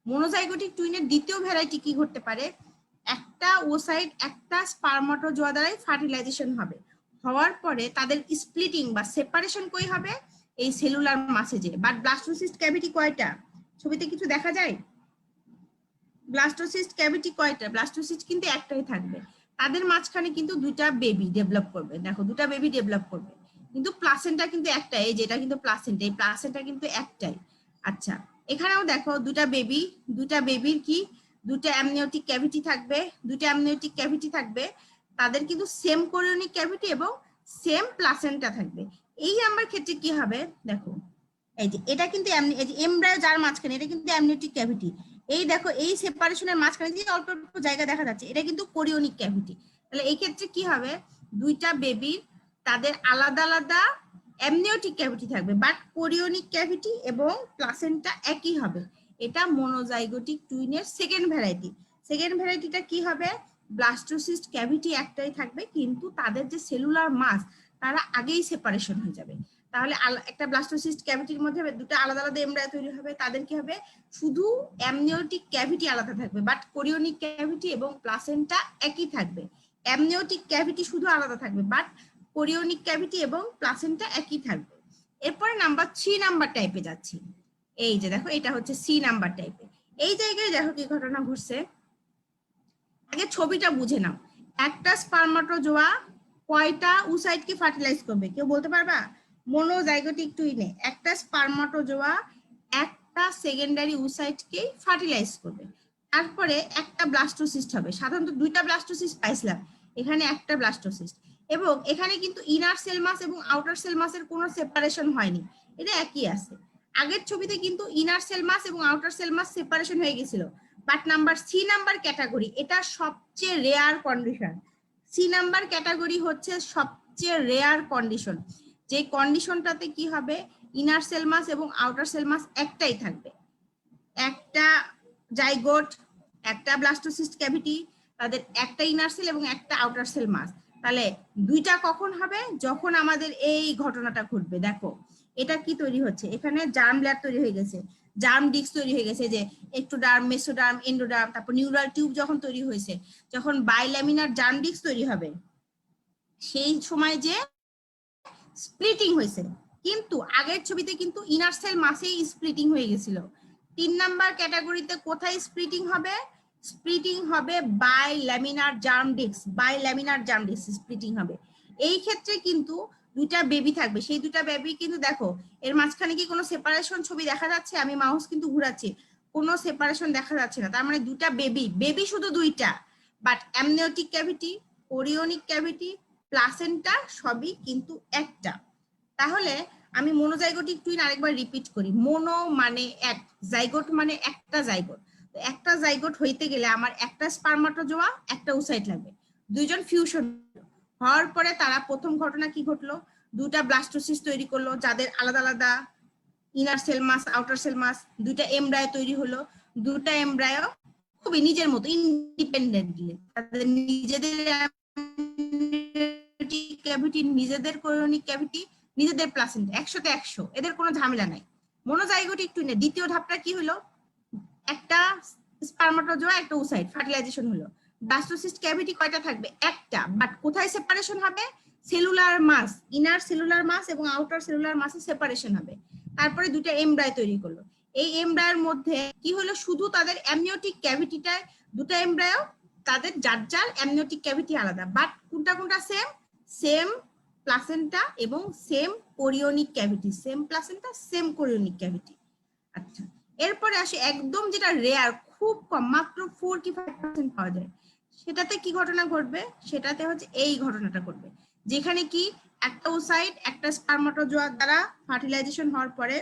মনোজাইগোটিক টুইনের দ্বিতীয় ভ্যারাইটি কি ঘটতে পারে, একটা ওসাইট একটা স্পারমাটোজোয়া দ্বারাই ফার্টিলাইজেশন হবে, হওয়ার পরে তাদের স্প্লিটিং বা সেপারেশন কই হবে, এই সেলুলার মাসেজে। বাট ব্লাস্টোসিস্ট ক্যাভিটি কয়টা, ছবিতে কিছু দেখা যায়? ব্লাস্টোসিস্ট ক্যাভিটি কয়টা? ব্লাস্টোসিস্ট কিন্তু একটাই থাকবে, তাদের মাঝখানে কিন্তু দুইটা বেবি ডেভেলপ করবে, দেখো দুটা বেবি ডেভেলপ করবে, কিন্তু প্লাসেন্টা কিন্তু একটাই, এই যেটা কিন্তু প্লাসেন্টা, এই প্লাসেন্টা কিন্তু একটাই। আচ্ছা, এখানেও দেখো দুটা বেবির কি দুটা অ্যামনিওটিক ক্যাভিটি থাকবে, দুটা অ্যামনিওটিক ক্যাভিটি থাকবে, তাদের কিন্তু সেম কোরিওনিক ক্যাভিটি এবং সেম প্লাসেন্টা থাকবে। এই আমার ক্ষেত্রে কি হবে, দেখো এই যে এটা কিন্তু এমব্রায়ো যার মাঝখানে, এটা কিন্তু অ্যামনিওটিক ক্যাভিটি, এই দেখো এই সেপারেশনের মাঝখানে যে অল্প অল্প জায়গা দেখা যাচ্ছে, এটা কিন্তু কোরিওনিক ক্যাভিটি। তাহলে এই ক্ষেত্রে কি হবে, দুইটা বেবির তাদের আলাদা আলাদা অ্যামনিওটিক ক্যাভিটি থাকবে, বাট কোরিওনিক ক্যাভিটি এবং প্লাসেন্টা একই হবে। এটা মনোজাইগোটিক টুইনের সেকেন্ড ভ্যারাইটি। সেকেন্ড ভ্যারাইটিটা কি হবে, ব্লাস্টোসিস্ট ক্যাভিটি একটাই থাকবে, কিন্তু তাদের যে সেলুলার মাস তারা আগেই সেপারেশন হয়ে যাবে। তাহলে একটা ব্লাস্টোসিস্ট ক্যাভিটির মধ্যে দুটো আলাদা আলাদা এমব্রায়ো তৈরি হবে, তাদের কি হবে, শুধু অ্যামনিওটিক ক্যাভিটি আলাদা থাকবে, বাট কোরিওনিক ক্যাভিটি এবং প্লাসেন্টা একই থাকবে। অ্যামনিওটিক ক্যাভিটি শুধু আলাদা থাকবে, বাট কোরিওনিক ক্যাভিটি এবং প্লাসেন্টা একই থাকবে। এরপরে নাম্বার 3 নাম্বার টাইপে যাচ্ছি। এই যে দেখো এটা হচ্ছে সি নাম্বার টাইপে। এই জায়গায় দেখো কি ঘটনা ঘটছে, আগে ছবিটা বুঝে নাও। একটা স্পারমাটোজোয়া কয়টা উসাইটকে ফার্টিলাইজ করবে, কেউ বলতে পারবা? মনোজাইগোটিক টুইনে একটা স্পারমাটোজোয়া একটা সেকেন্ডারি উসাইটকে ফার্টিলাইজ করবে, তারপরে একটা ব্লাস্টোসিস্ট হবে। সাধারণত দুইটা ব্লাস্টোসিস্ট পাইছিলাম, এখানে একটা ব্লাস্টোসিস্ট, এবং এখানে কিন্তু ইনার সেল মাস এবং আউটার সেল মাসের কোনো সেপারেশন হয়নি, এটা একই আছে। আগের ছবিতে কিন্তু ইনার সেল মাস এবং আউটার সেল মাস সেপারেশন হয়ে গেছিল, but number C number category এটা সবচেয়ে rare condition. C number category হচ্ছে সবচেয়ে রেয়ার কন্ডিশন, যে কন্ডিশনটাতে কি হবে, ইনার সেল মাস এবং আউটার সেল মাস একটাই থাকবে, একটা জাইগোট একটা ব্লাস্টোসিস্ট ক্যাভিটি, তাদের একটা ইনার সেল এবং একটা আউটার সেল মাস। তাহলে দুইটা কখন হবে, যখন আমাদের এই ঘটনাটা ঘটবে। দেখো এটা কি তৈরি হচ্ছে, এখানে জার্ম লেয়ার তৈরি হয়ে গেছে, জার্ম ডিস্ক তৈরি হয়ে গেছে, যে একটোডার্ম, মেসোডার্ম, এন্ডোডার্ম, তারপর নিউরাল টিউব যখন তৈরি হয়েছে, যখন বাইল্যামিনার জার্ম ডিস্ক তৈরি হবে, সেই সময় যে স্প্লিটিং হয়েছে, কিন্তু আগের ছবিতে কিন্তু ইনার সেল মাসেই স্প্লিটিং হয়ে গেছিল। 3 নাম্বার ক্যাটাগরিতে কোথায় স্প্লিটিং হবে, স্প্লিটিং হবে bilaminar germ disc, bilaminar germ disc splitting হবে। এই ক্ষেত্রে কিন্তু দুইটা বেবি থাকবে, সেই দুইটা বেবি কিন্তু দেখো এর মাঝখানে কি কোনো সেপারেশন ছবি দেখা যাচ্ছে, আমি মাউস কিন্তু ঘুরাচ্ছি, কোনো সেপারেশন দেখা যাচ্ছে না, তার মানে দুইটা বেবি শুধু দুইটা, but amniotic cavity, chorionic cavity, placenta সবই কিন্তু একটা। তাহলে আমি মনোজাইগোটিক টুইন আরেকবার রিপিট করি, মোনো মানে এক, জাইগোট মানে একটা জাইগোট। একটা জাইগোট হইতে গেলে আমার একটা স্পারমাটোজোয়া একটা উসাইট লাগবে, দুইজন ফিউশন হওয়ার পরে তারা প্রথম ঘটনা কি ঘটলো, দুটা ব্লাস্টোসিস্ট তৈরি করলো, যাদের আলাদা আলাদা inner cell mass outer cell mass, দুইটা এমব্রায়ো তৈরি হলো, দুটা এমব্রায়ো খুবই নিজের মতো ইন্ডিপেন্ডেন্টলি তাদের নিজেদের ক্যাভিটি, নিজেদের কোরিওনিক ক্যাভিটি, নিজেদের প্লাসেন্টা 100তে 100, এদের কোনো ঝামেলা নাই। মনোজাইগোটিক টুইনে দ্বিতীয় ধাপটা কি হলো, একটা স্পারমাটোজোয়া একটা উসাইট ফার্টিলাইজেশন হলো, ব্লাস্টোসিস্ট ক্যাভিটি কয়টা থাকবে, একটা, বাট কোথায় সেপারেশন হবে, সেলুলার মাস, ইনার সেলুলার মাস এবং আউটার সেলুলার মাসে সেপারেশন হবে। তারপরে দুটো এমব্রায়ো তৈরি করলো, এই এমব্রায়োর মধ্যে কি হলো, শুধু তাদের অ্যামনিওটিক ক্যাভিটিটা, দুটো এমব্রায়ো তাদের যার যার অ্যামনিওটিক ক্যাভিটি আলাদা, বাট কোনটা কোনটা সেম প্লাসেন্টা এবং same chorionic cavity, same placenta same chorionic cavity. আচ্ছা, এরপরে আসে একদম যেটা রেয়ার, খুব কম, মাত্র 4 কি 5% পাওয়া যায়, সেটাতে কি ঘটনা ঘটবে, সেটাতে হচ্ছে এই ঘটনাটা ঘটবে, যেখানে কি একটা ওসাইট একটা স্পারমাটোজোয়া দ্বারা ফার্টিলাইজেশন হওয়ার পরে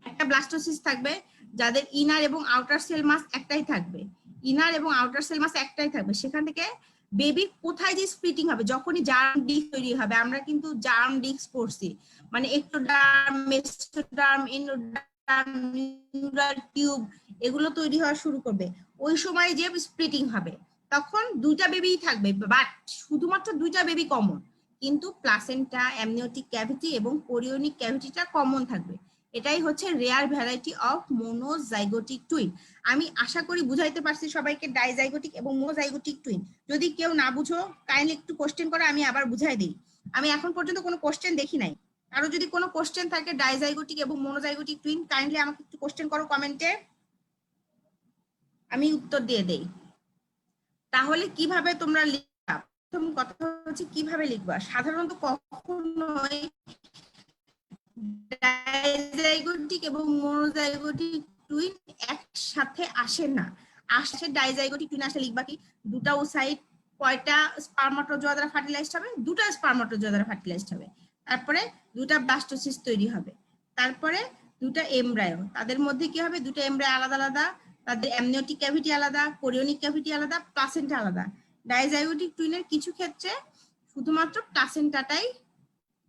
একটা ব্লাস্টোসিস্ট থাকবে, যাদের ইনার এবং আউটার সেল মাস একটাই থাকবে, ইনার এবং আউটার সেল মাস একটাই থাকবে। সেখান থেকে বেবি কোথায় যে স্প্লিটিং হবে, যখনই জার্ম ডিস্ক তৈরি হবে, আমরা কিন্তু জার্ম ডিস্ক পড়ছি, মানে ectoderm, mesoderm, endoderm, neural tube, এগুলো তৈরি হওয়া শুরু করবে, ওই সময় যে স্প্লিটিং হবে তখন দুইটা বেবি থাকবে, বাট শুধুমাত্র দুইটা বেবি কমন, কিন্তু প্লাসেন্টা, অ্যামনিওটিক ক্যাভিটি এবং কোরিওনিক ক্যাভিটিটা কমন থাকবে। এটাই হচ্ছে রেয়ার ভ্যারাইটি অফ মোনোজাইগোটিক টুইন। আমি আশা করি বুঝাইতে পারছি সবাইকে ডাইজাইগোটিক এবং মোনোজাইগোটিক টুইন। যদি কেউ না বুঝো কাইন্ডলি একটু কোশ্চেন করে, আমি আবার বুঝাই দিই। আমি এখন পর্যন্ত কোনো কোশ্চেন দেখি নাই। আরো যদি কোনো কোশ্চেন থাকে ডাইজাইগোটিক এবং মোনোজাইগোটিক টুইন, কাইন্ডলি আমাকে একটু কোশ্চেন করো কমেন্টে, আমি উত্তর দিয়ে দেই। তাহলে কিভাবে তোমরা লিখবা? প্রথম কথা হচ্ছে কিভাবে লিখবা। সাধারণত কখনোই ডাইজাইগোটিক এবং মোনোজাইগোটিক টুইন একসাথে আসে না। আসে ডাইজাইগোটিক টুইন আসলে লিখবা কি, দুটা ওসাইট কয়টা স্পারমাটোজোয়া দ্বারা ফার্টিলাইজড হবে? দুটা স্পারমাটোজোয়া দ্বারা ফার্টিলাইজড হবে। তারপরে দুটা ব্লাস্টোসিস্ট তৈরি হবে। তারপরে দুটা এমব্রায়ো, তাদের মধ্যে কি হবে? দুটা এমব্রায়ো আলাদা আলাদা, তাদের অ্যামনিওটিক ক্যাভিটি আলাদা, কোরিওনিক ক্যাভিটি আলাদা, প্লাসেন্টা আলাদা। ডাইজাইগোটিক টুইনের কিছু ক্ষেত্রে শুধুমাত্র প্লাসেন্টাটাই,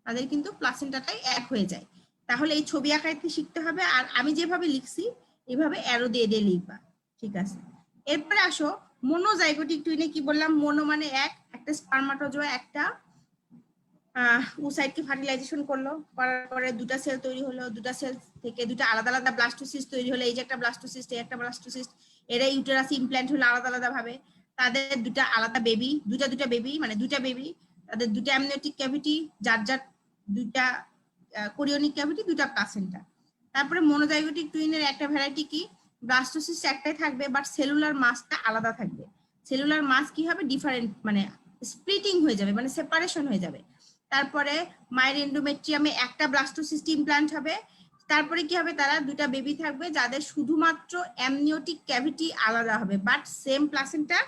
তাদের কিন্তু প্লাসেন্টাটাই এক হয়ে যায়। তাহলে এই ছবি আঁকাইতে শিখতে হবে। আর আমি যেভাবে লিখছি এভাবে অ্যারো দিয়ে দিয়ে লিখবা, ঠিক আছে? এরপরে আসো মোনোজাইগোটিক টুইনে কি বললাম? মোনো মানে একটা স্পারমাটোজোয়া একটা ওসাইটকে ফার্টিলাইজেশন করলো, করার পরে দুটা সেল তৈরি হলো, দুটা সেল থেকে দুটা আলাদা আলাদা ব্লাস্টোসিস্ট তৈরি হলো। এই যে একটা ব্লাস্টোসিস্ট, এই একটা ব্লাস্টোসিস্ট, এরা ইউটেরাস ইমপ্ল্যান্ট হলো আলাদা আলাদা ভাবে। তাদের দুটা আলাদা বেবি, দুটা বেবি মানে দুটা বেবি, তাদের দুটা অ্যামনিওটিক ক্যাভিটি, যার যার দুটা কোরিওনিক ক্যাভিটি, দুটা প্লাসেন্টা। তারপরে মোনোজাইগোটিক টুইনের একটা ভ্যারাইটি কি, ব্লাস্টোসিস্ট একটাই থাকবে বাট সেলুলার মাসটা আলাদা থাকবে। সেলুলার মাস কি হবে? ডিফারেন্ট, মানে স্প্লিটিং হয়ে যাবে, মানে সেপারেশন হয়ে যাবে। তারপরে মায়ের এন্ডোমেট্রিয়ামে একটা ব্লাস্টোসিস্ট ইমপ্ল্যান্ট হবে। তারপরে কি হবে? তারা দুটা বেবি থাকবে যাদের শুধুমাত্র অ্যামনিওটিক ক্যাভিটি আলাদা হবে বাট সেম প্লাসেন্টা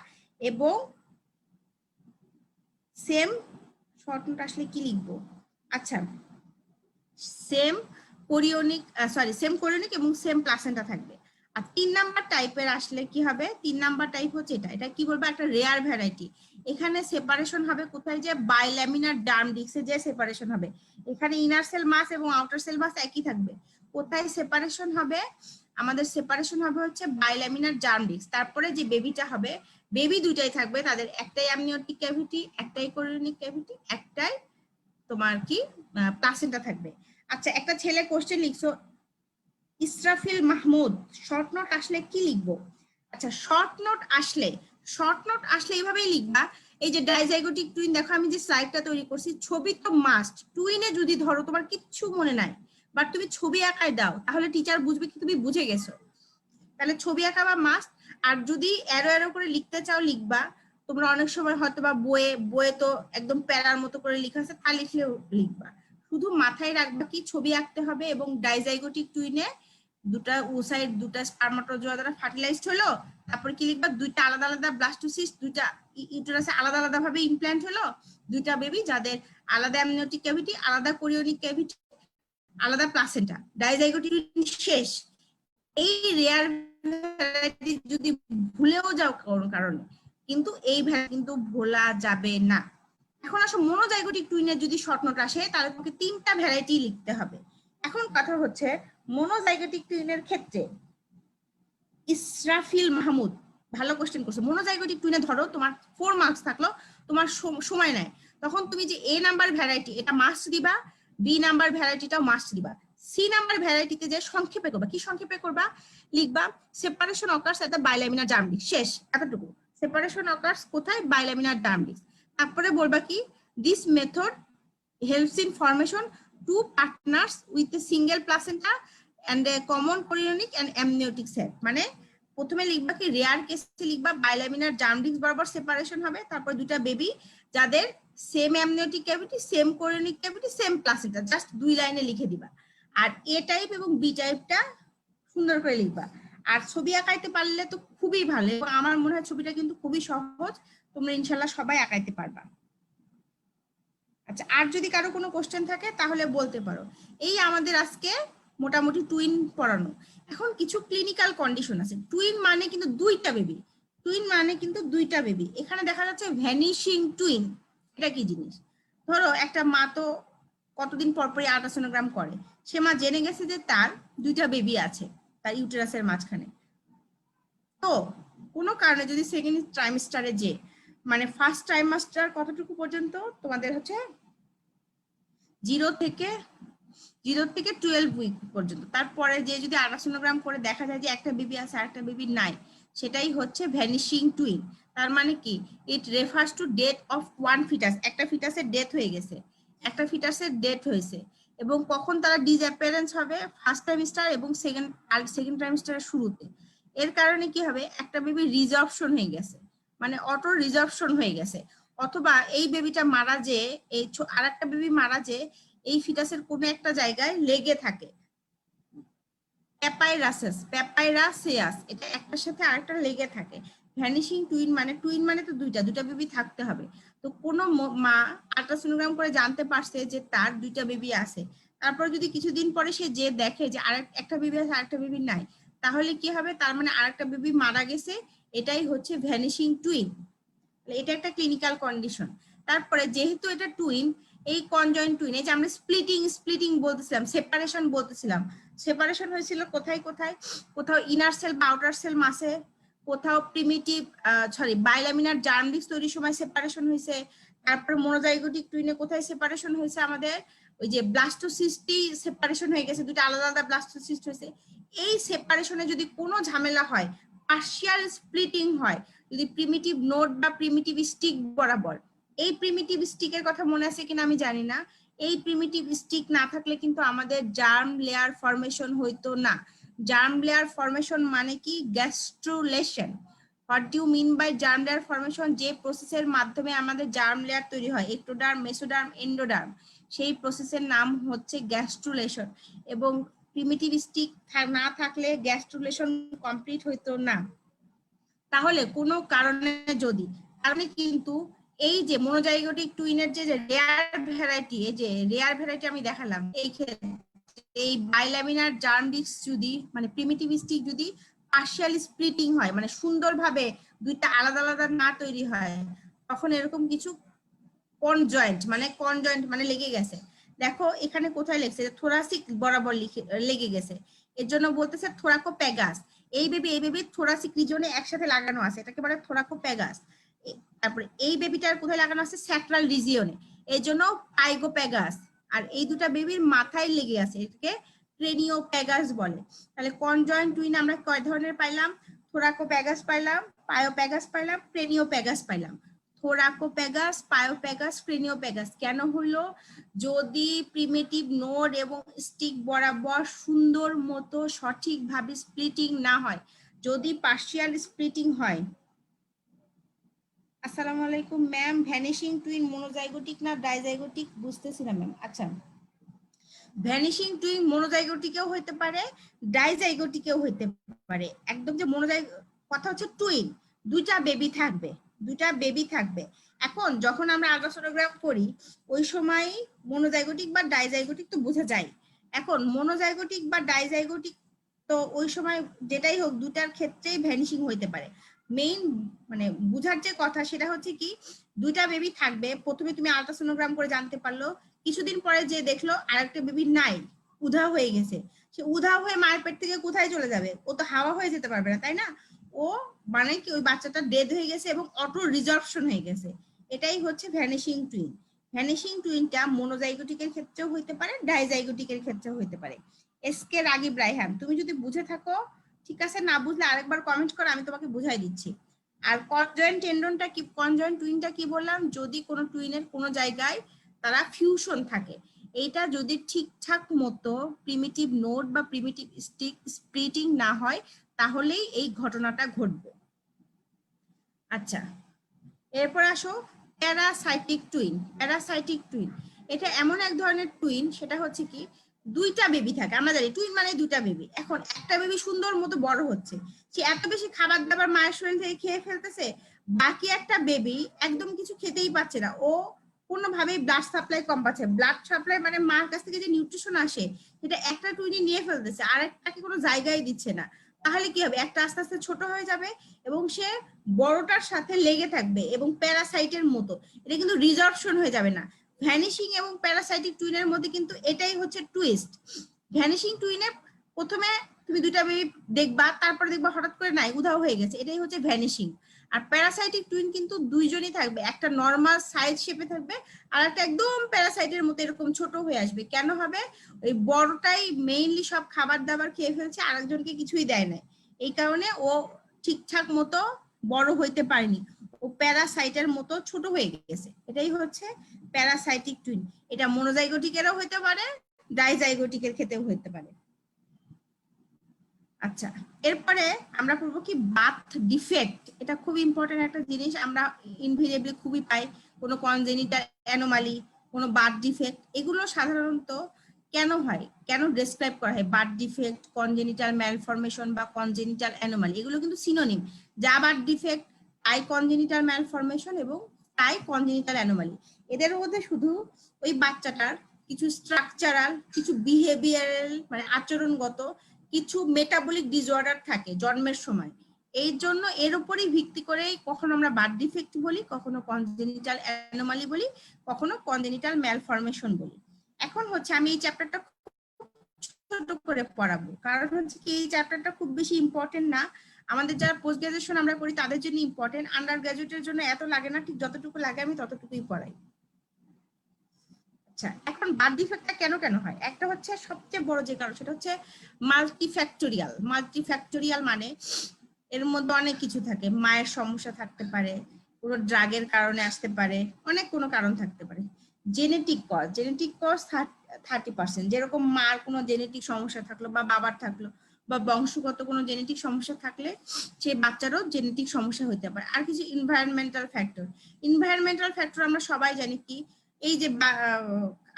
এবং সেম, শর্ট নোট আসলে কি লিখবো, আচ্ছা সেম কোরিওনিক, সেম কোরিওনিক এবং সেম প্লাসেন্টা থাকবে। আর 3 নাম্বার টাইপের আসলে কি হবে? 3 নাম্বার টাইপ হচ্ছে এটা কি বলবো? একটা রেয়ার ভ্যারাইটি। এখানে সেপারেশন হবে কোথায়? যে বাইল্যামিনার ডার্ম ডিস্কে যে সেপারেশন হবে। এখানে ইনার সেল মাস এবং আউটার সেল মাস একই থাকবে। কোথায় সেপারেশন হবে? আমাদের সেপারেশন হবে হচ্ছে বাইল্যামিনার ডার্ম ডিস্ক। তারপরে যে বেবিটা হবে, বেবি দুইটাই থাকবে, তাদের একটাই অ্যামনিওটিক ক্যাভিটি, একটাই কোরিওনিক ক্যাভিটি, একটাই তোমার কি প্লাসেন্টা থাকবে। আচ্ছা, একটা ছেলে কোশ্চেন লিখছো ইসরাফিল মাহমুদ, শর্ট নোট আসলে কি লিখবো? আচ্ছা, শর্ট নোট আসলে এইভাবেই লিখবা। এই যে ডাইজাইগোটিক টুইন, দেখো আমি যে স্লাইডটা তৈরি করছি, ছবি তো মাস্ট। টুইনে যদি ধরো তোমার কিচ্ছু মনে নাই বাট তুমি ছবি আঁকায় দাও, তাহলে টিচার বুঝবে কি তুমি বুঝে গেছো। তাহলে ছবি আঁকা বা মাস্ট। আর যদি অ্যারো অ্যারো করে লিখতে চাও লিখবা। তোমরা অনেক সময় হয়তো বা বইয়ে তো একদম প্যারার মতো করে লেখা আছে, তা লিখলেও লিখবা। শুধু মাথায় রাখবা কি ছবি আঁকতে হবে এবং ডাইজাইগোটিক টুইনে দুটা ওসাইট, দুটা স্পারমাটোজোয়া দ্বারা ফার্টিলাইজড হলো। তারপর কি লিখবা? দুইটা আলাদা আলাদা ব্লাস্টোসিস্ট, দুইটা ইউটেরাসে আলাদা আলাদা ভাবে ইমপ্ল্যান্ট হলো, দুইটা বেবি যাদের আলাদা অ্যামনিওটিক ক্যাভিটি, আলাদা কোরিওনিক ক্যাভিটি, আলাদা প্লাসেন্টা। ডাইজাইগোটিক শেষ। এই রেয়ার ভ্যারাইটি যদি ভুলেও যাও কোনো কারণে, কিন্তু এই ভ্যারাইটি কিন্তু ভোলা যাবে না। এখন আসো মোনোজাইগোটিক টুইনের যদি শর্ট নোট আসে, তাহলে তোমাকে 3টা ভ্যারাইটি লিখতে হবে। এখন কথা হচ্ছে মোনোজাইগোটিক টুইনের ক্ষেত্রে ইসরাফিল মাহমুদ ভালো কোশ্চেন করছে। মোনোজাইগোটিক টুইনে ধরো তোমার 4 মার্কস থাকলো, তোমার সময় নেয়, তখন তুমি যে এ নাম্বার ভ্যারাইটি এটা মাস্ট দিবা, বি নাম্বার ভ্যারাইটিটাও মাস্ট দিবা, সি নাম্বার ভ্যারাইটিতে যে সংক্ষেপে করবা। কি সংক্ষেপে করবা? লিখবা separation occurs at the bilaminar germ disc. শেষ, এতটুকু। সেপারেশন অকার্স কোথায়? Bilaminar germ disc. তারপরে বলবা কি, this method helps in formation two partners with a single placenta and a common chorionic and amniotic sac। মানে প্রথমে লিখবা কি, রেয়ার কেসে লিখবা বাইল্যামিনার ডার্ম ডিস্ক বরাবর সেপারেশন হবে, তারপর দুটা বেবি যাদের same amniotic cavity, same chorionic cavity, same placenta, just 2 লাইনে লিখে দিবা। আর এ টাইপ এবং বি টাইপটা সুন্দর করে লিখবা। আর ছবি আঁকাইতে পারলে তো খুবই ভালো, এবং আমার মনে হয় ছবিটা কিন্তু খুবই সহজ, তোমরা ইনশাআল্লাহ সবাই আঁকাইতে পারবা। আচ্ছা, আর যদি কারো কোনো কোশ্চেন থাকে তাহলে বলতে পারো। এই আমাদের আজকে মোটামুটি টুইন পড়ানো। এখন কিছু ক্লিনিক্যাল কন্ডিশন আছে। টুইন মানে কিন্তু দুইটা বেবি। এখানে দেখা যাচ্ছে ভ্যানিশিং টুইন। এটা কি জিনিস? ধরো একটা মা তো কতদিন পর পরই আল্ট্রাসোনোগ্রাম করে, সে মা জেনে গেছে যে তার দুইটা বেবি আছে তার ইউটেরাসের মাঝখানে। তো কোনো কারণে যদি সেকেন্ড ট্রাইমেস্টারে যে, মানে ফার্স্ট ট্রাইমাস্টার কতটুকু পর্যন্ত তোমাদের হচ্ছে জিরো থেকে 12 উইক পর্যন্ত। তারপরে যে যদি আল্ট্রাসোনোগ্রাম করে দেখা যায় যে একটা বেবি আছে আর একটা বেবি নাই, সেটাই হচ্ছে ভ্যানিশিং টুইন। তার মানে কি, it refers to death of one fetus, একটা ফিটাসের ডেথ হয়ে গেছে, একটা ফিটাসের ডেথ হয়েছে। এবং কখন তারা ডিসঅ্যাপিয়ারেন্স হবে, ফার্স্ট ট্রাইমিস্টার এবং সেকেন্ড ট্রাইমিস্টারের শুরুতে। এর কারণে কি হবে, একটা বেবি রিজর্পশন হয়ে গেছে, মানে অটো রিজর্পশন হয়ে গেছে। অথবা এই বেবিটা মারা যে, এই আরেকটা বেবি মারা যে এই ফিটাসের কোনো একটা জায়গায় লেগে থাকে, প্যাপাইরাসিয়াস, এটা একটার সাথে আরেকটা লেগে থাকে। ভ্যানিশিং টুইন মানে তো দুইটা বেবি থাকতে হবে। তো কোনো মা আল্ট্রাসোনোগ্রাম করে জানতে পারছে যে তার দুইটা বেবি আছে, তারপর যদি কিছুদিন পরে সে যে দেখে যে একটা বেবি আছে আরেকটা বেবি নাই, তাহলে কি হবে, তার মানে আরেকটা বেবি মারা গেছে, এটাই হচ্ছে ভ্যানিশিং টুইন। এটা একটা ক্লিনিক্যাল কন্ডিশন। তারপরে যেহেতু এটা টুইন, এই কনজয়েন্ট টুইন, এই যে আমরা স্প্লিটিং বলতেছিলাম, সেপারেশন বলতেছিলাম, সেপারেশন হয়েছিল কোথায় কোথায়, কোথাও ইনার সেল বা আউটার সেল মাসে, কোথাও প্রিমিটিভ বাইলামিনার জার্ম ডিস্ক তৈরির সময় সেপারেশন হয়েছে। তারপরে মনোজাইগোটিক টুইনে কোথায় সেপারেশন হয়েছে, আমাদের ওই যে ব্লাস্টোসিস্টই সেপারেশন হয়ে গেছে, দুটো আলাদা আলাদা ব্লাস্টোসিস্ট হয়েছে। এই সেপারেশনে যদি কোনো ঝামেলা হয়, পার্শিয়াল স্প্লিটিং হয়, যদি প্রিমিটিভ নোড বা প্রিমিটিভ স্টিক বরাবর, এই প্রিমিটিভ স্টিকের কথা মনে আছে কিনা আমি জানি না, এই প্রিমিটিভ স্টিক না থাকলে কিন্তু আমাদের জার্ম লেয়ার ফরমেশন হইতো না। জার্ম লেয়ার ফরমেশন মানে কি, gastrulation. What do you mean by germ layer formation? যে প্রসেসের মাধ্যমে আমাদের জার্ম লেয়ার তৈরি হয়, এক্টোডার্ম, মেসোডার্ম, এন্ডোডার্ম, সেই প্রসেসের নাম হচ্ছে গ্যাস্ট্রুলেশন। এবং প্রিমিটিভ স্টিক না থাকলে গ্যাস্ট্রুলেশন কমপ্লিট হইতো না। তাহলে কোনো কারণে যদি, কারণে কিন্তু এই যে মনোজাইগোটিক টুইনের যে রেয়ার ভ্যারাইটি, এই যে রেয়ার ভ্যারাইটি আমি দেখালাম, এই ক্ষেত্রে এই বাইলামিনার জার্ম ডিস্ক যদি, মানে প্রিমিটিভ স্টিক যদি পার্শিয়ালি স্প্লিটিং হয়, মানে সুন্দরভাবে দুইটা আলাদা আলাদা না তৈরি হয়, তখন এরকম কিছু কনজয়েন্ট মানে লেগে গেছে। দেখো এখানে কোথায় লেগেছে, থোরাসিক বরাবর লেগে গেছে, এর জন্য বলতেছে থোরাকোপ্যাগাস। এই বেবি থোরাসিক রিজনে একসাথে লাগানো আছে, এটাকে বলে থোরাকোপ্যাগাস। তারপরে এই বেবিটার কোথায় লাগানো আছে, স্যাক্রাল রিজিয়নে, এই জন্য পাইগোপ্যাগাস। আর এই দুটা বেবির মাথায় লেগে আছে, এটাকে ক্রেনিওপ্যাগাস বলে। তাহলে কনজয়েন্ট টুইন আমরা কয় ধরনের পাইলাম, থোরাকোপ্যাগাস পাইলাম, পায়োপ্যাগাস পাইলাম, ক্রেনিওপ্যাগাস পাইলাম। থোরাকোপ্যাগাস, পায়োপ্যাগাস, ক্রেনিওপ্যাগাস কেন হলো, যদি প্রিমিটিভ নোড এবং স্টিক বরাবর সুন্দর মতো সঠিকভাবে স্প্লিটিং না হয়, যদি পার্শিয়াল স্প্লিটিং হয়। আসসালামু আলাইকুম ম্যাম, ভ্যানিশিং টুইন মনোজাইগোটিক না ডাইজাইগোটিক বুঝতেছি না ম্যাম। আচ্ছা, ভ্যানিশিং টুইন মনোজাইগোটিকেও হইতে পারে, ডাইজাইগোটিকেও হইতে পারে। একদম যে কথা হচ্ছে টুইন, দুইটা বেবি থাকবে। এখন যখন আমরা আল্ট্রাসোনোগ্রাম করি, ওই সময় মনোজাইগোটিক বা ডাইজাইগোটিক তো বোঝা যায়। এখন মনোজাইগোটিক বা ডাইজাইগোটিক তো ওই সময় যেটাই হোক, দুটার ক্ষেত্রেই ভ্যানিশিং হইতে পারে। মেইন মানে বুঝার যে কথা সেটা হচ্ছে কি, দুইটা বেবি থাকবে, প্রথমে তুমি আল্ট্রাসোনোগ্রাম করে জানতে পারলো, কিছুদিন পরে যে দেখলো আরেকটা বেবি নাই, উধাও হয়ে গেছে। সে উধাও হয়ে মায়ের পেট থেকে কোথায় চলে যাবে, ও তো হাওয়া হয়ে যেতে পারবে না, তাই না? ও মানে কি, ওই বাচ্চাটা ডেড হয়ে গেছে এবং অটো রিজর্পশন হয়ে গেছে। এটাই হচ্ছে ভ্যানিশিং টুইন। ভ্যানিশিং টুইনটা মনোজাইগোটিকের ক্ষেত্রেও হইতে পারে, ডাইজাইগোটিকের ক্ষেত্রেও হইতে পারে। এসকে রাগিব রায়হান, তুমি যদি বুঝে থাকো ঠিক আছে, না বুঝলে আরেকবার কমেন্ট করো, আমি তোমাকে বুঝাই দিচ্ছি। আর কনজয়েন্ট টেন্ডনটা কি, কনজয়েন্ট টুইনটা কি বললাম, যদি কোনো টুইনের কোনো জায়গায় তারা ফিউশন থাকে, এইটা যদি ঠিকঠাক মতো প্রিমিটিভ নোড বা প্রিমিটিভ স্টিক স্প্লিটিং না হয়, তাহলেই এই ঘটনাটা ঘটবে। আচ্ছা, এরপর আসো প্যারাসাইটিক টুইন। প্যারাসাইটিক টুইন এটা এমন এক ধরনের টুইন, সেটা হচ্ছে কি, দুইটা বেবি থাকে। আমরা জানি টুইন মানে দুইটা বেবি। এখন একটা বেবি সুন্দর মতো বড় হচ্ছে, সে এত বেশি খাবার দাবার মায়ের শরীর থেকে খেয়ে ফেলতেছে, বাকি একটা বেবি একদম কিছু খেতেই পাচ্ছে না, ও কোনোভাবেই ব্লাড সাপ্লাই কম পাচ্ছে। ব্লাড সাপ্লাই মানে মার কাছ থেকে যে নিউট্রিশন আসে, সেটা একটা টুইনি নিয়ে ফেলতেছে, আর একটাকে কোনো জায়গায় দিচ্ছে না। তাহলে কি হবে, একটা আস্তে আস্তে ছোট হয়ে যাবে এবং সে বড়টার সাথে লেগে থাকবে এবং প্যারাসাইটের মতো, এটা কিন্তু রিজর্পশন হয়ে যাবে না। ভ্যানিশিং এবং প্যারাসাইটিক টুইনের মধ্যে কিন্তু এটাই হচ্ছে টুইস্ট। ভ্যানিশিং টুইনে প্রথমে তুমি দুইটা বেবি দেখবা, তারপরে দেখবা হঠাৎ করে নাই, উধাও হয়ে গেছে, এটাই হচ্ছে ভ্যানিশিং। আর প্যারাসাইটিক টুইন কিন্তু দুইজনই থাকবে, একটা নর্মাল সাইজ শেপে থাকবে আর একটা একদম প্যারাসাইটের মতো এরকম ছোট হয়ে আসবে। কেন হবে? ওই বড়টাই মেইনলি সব খাবার দাবার খেয়ে ফেলছে, আরেকজনকে কিছুই দেয় না, এই কারণে ও ঠিকঠাক মতো বড় হইতে পারেনি, ও প্যারাসাইটের মতো ছোট হয়ে গেছে। এটাই হচ্ছে প্যারাসাইটিক টুইন। এটা মনোজাইগোটিকেরও হতে পারে, ডাইজাইগোটিকের ক্ষেত্রেও হতে পারে। আচ্ছা, এরপরে আমরা পড়বো কি বার্থ ডিফেক্ট। এটা খুব ইম্পর্টেন্ট একটা জিনিস, আমরা ইনভেরিয়েবলি খুবই পাই। কোনো কনজেনিটাল অ্যানোমালি, কোনো বার্থ ডিফেক্ট, এগুলো সাধারণত কেন হয়, কেন ডেসক্রাইব করা হয়? বার্থ ডিফেক্ট, কনজেনিটাল ম্যালফরমেশন বা কনজেনিটাল অ্যানোমালি, এগুলো কিন্তু সিনোনিম। যা বার্থ ডিফেক্ট, তাই কনজেনিটাল ম্যালফরমেশন এবং তাই কনজেনিটাল অ্যানোমালি। এদের মধ্যে শুধু ওই বাচ্চাটার কিছু স্ট্রাকচারাল, কিছু বিহেভিয়ারাল মানে আচরণগত, কিছু মেটাবলিক ডিসঅর্ডার থাকে জন্মের সময়। এই জন্য এর উপরই ভিত্তি করে কখনো আমরা বার্থ ডিফেক্ট বলি, কখনো কনজেনিটাল অ্যানোমালি বলি, কখনো কনজেনিটাল ম্যালফরমেশন বলি। এখন হচ্ছে আমি এই চ্যাপ্টারটা ছোট করে পড়াবো, কারণ হচ্ছে কি এই চ্যাপ্টারটা খুব বেশি ইম্পর্টেন্ট না। আমাদের যারা পোস্ট গ্রাজুয়েশন আমরা করি তাদের জন্য ইম্পর্টেন্ট, আন্ডার গ্রাজুয়েটের জন্য এত লাগে না, ঠিক যতটুকু লাগে আমি ততটুকুই পড়াই। আচ্ছা, এখন বার্থ ডিফেক্টটা কেন কেন হয়? একটা হচ্ছে সবচেয়ে বড় যে কারণ, সেটা হচ্ছে মাল্টিফ্যাক্টোরিয়াল। মাল্টিফ্যাক্টোরিয়াল মানে এর মধ্যে অনেক কিছু থাকে। মায়ের সমস্যা থাকতে পারে, কোনো ড্রাগের কারণে আসতে পারে, অনেক কোনো কারণ থাকতে পারে। জেনেটিক কজ 30%, যেরকম মার কোনো জেনেটিক সমস্যা থাকলো বা বাবার থাকলো বা বংশগত কোনো জেনেটিক সমস্যা থাকলে সেই বাচ্চারও জেনেটিক সমস্যা হতে পারে। আর কিছু এনভায়রনমেন্টাল ফ্যাক্টর আমরা সবাই জানি কি, এই যে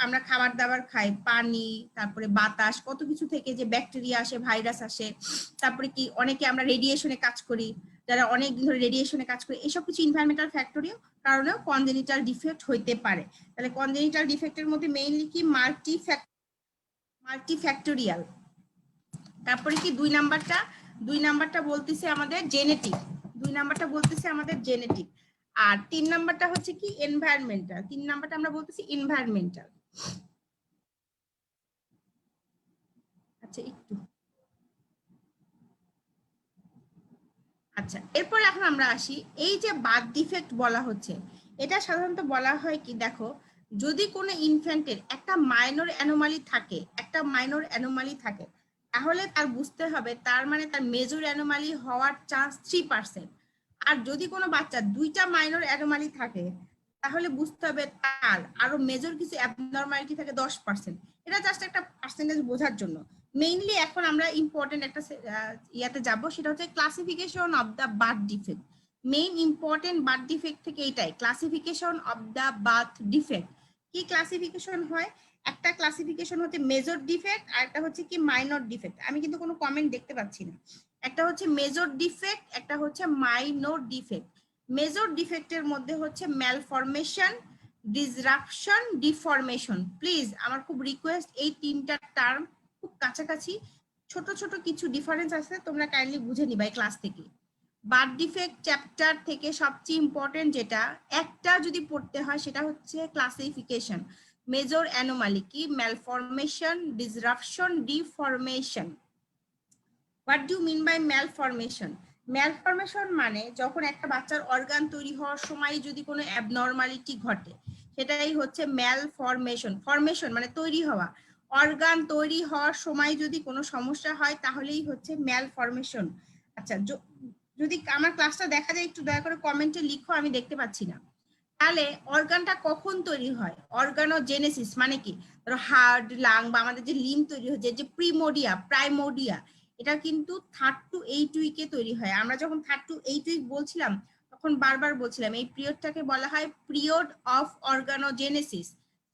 আমরা খাবার দাবার খাই, পানি, তারপরে বাতাস, কত কিছু থেকে যে ব্যাকটেরিয়া আসে, ভাইরাস আসে, তারপরে কি অনেকে আমরা রেডিয়েশনে কাজ করি, যারা অনেক দিন ধরে রেডিয়েশনে কাজ করি, এসব কিছু এনভায়রনমেন্টাল ফ্যাক্টরের কারণেও কনজেনিটাল ডিফেক্ট হইতে পারে। তাহলে কনজেনিটাল ডিফেক্টের মধ্যে মেইনলি কি মাল্টিফ্যাক্টোরিয়াল। তারপরে কি দুই নাম্বারটা বলতেছে আমাদের জেনেটিক। আর 3 নাম্বারটা হচ্ছে কি এনভায়রনমেন্টাল। 3 নাম্বারটা আমরা বলতেছি এনভায়রনমেন্টাল। আচ্ছা আচ্ছা, এরপর এখন আমরা আসি, এই যে বার্থ ডিফেক্ট বলা হচ্ছে, এটা সাধারণত বলা হয় কি, দেখো যদি কোনো ইনফ্যান্টের একটা মাইনর অ্যানোমালি থাকে, তাহলে তার বুঝতে হবে তার মানে তার মেজর অ্যানোমালি হওয়ার চান্স 3%। আর যদি কোনো বাচ্চা দুইটা মাইনর অ্যানোমালি থাকে, তাহলে বুঝতে হবে তার আরো মেজর কিছু অ্যাবনরমালিটি থাকে 10%। এটা জাস্ট একটা পার্সেন্টেজ বোঝার জন্য। মেইনলি এখন আমরা ইম্পর্টেন্ট একটা ইয়াতে যাব, সেটা হচ্ছে classification of the birth defect. Main important birth defect থেকে এইটাই, classification of the birth defect. কি ক্লাসিফিকেশন হয়? একটা ক্লাসিফিকেশন হচ্ছে মেজর ডিফেক্ট, আর একটা হচ্ছে কি মাইনর ডিফেক্ট। আমি কিন্তু কোনো কমেন্ট দেখতে পাচ্ছি না। একটা হচ্ছে মেজর ডিফেক্ট, একটা হচ্ছে মাইনর ডিফেক্ট। মেজর ডিফেক্টের মধ্যে হচ্ছে ম্যালফরমেশন, ডিসরাপশন, ডিফরমেশন। প্লিজ আমার খুব রিকোয়েস্ট, এই তিনটা টার্ম খুব কাছাকাছি, ছোট ছোট কিছু ডিফারেন্স আছে, তোমরা কাইন্ডলি বুঝে নিবা এই ক্লাস থেকে। বার্থ ডিফেক্ট চ্যাপ্টার থেকে সবচেয়ে ইম্পর্টেন্ট যেটা একটা যদি পড়তে হয়, সেটা হচ্ছে ক্লাসিফিকেশন। মেজর অ্যানোমালি কি? Malformation, disruption, deformation. What do mean by malformation? Malformation মানে যখন একটা বাচ্চার অর্গান তৈরি হওয়ার সময় যদি কোনো অ্যাবনর্মালিটি ঘটে, সেটাই হচ্ছে ম্যালফরমেশন। ফরমেশন মানে তৈরি হওয়া, অর্গান তৈরি হওয়ার সময় যদি কোনো সমস্যা হয় তাহলেই হচ্ছে ম্যালফরমেশন। আচ্ছা, যদি আমার ক্লাসটা দেখা যায় একটু দয়া করে কমেন্টে লিখো, আমি দেখতে পাচ্ছি না। তাহলে অর্গানটা কখন তৈরি হয়? অর্গানোজেনেসিস মানে কি? ধরো হার্ট, লাং বা আমাদের যে লিম তৈরি হচ্ছে, যে প্রাইমোডিয়া, এটা কিন্তু 3rd to 8th উইকে তৈরি হয়। আমরা যখন 3rd to 8th উইক বলছিলাম, তখন বারবার বলছিলাম এই পিরিয়ডটাকে বলা হয় period of organogenesis.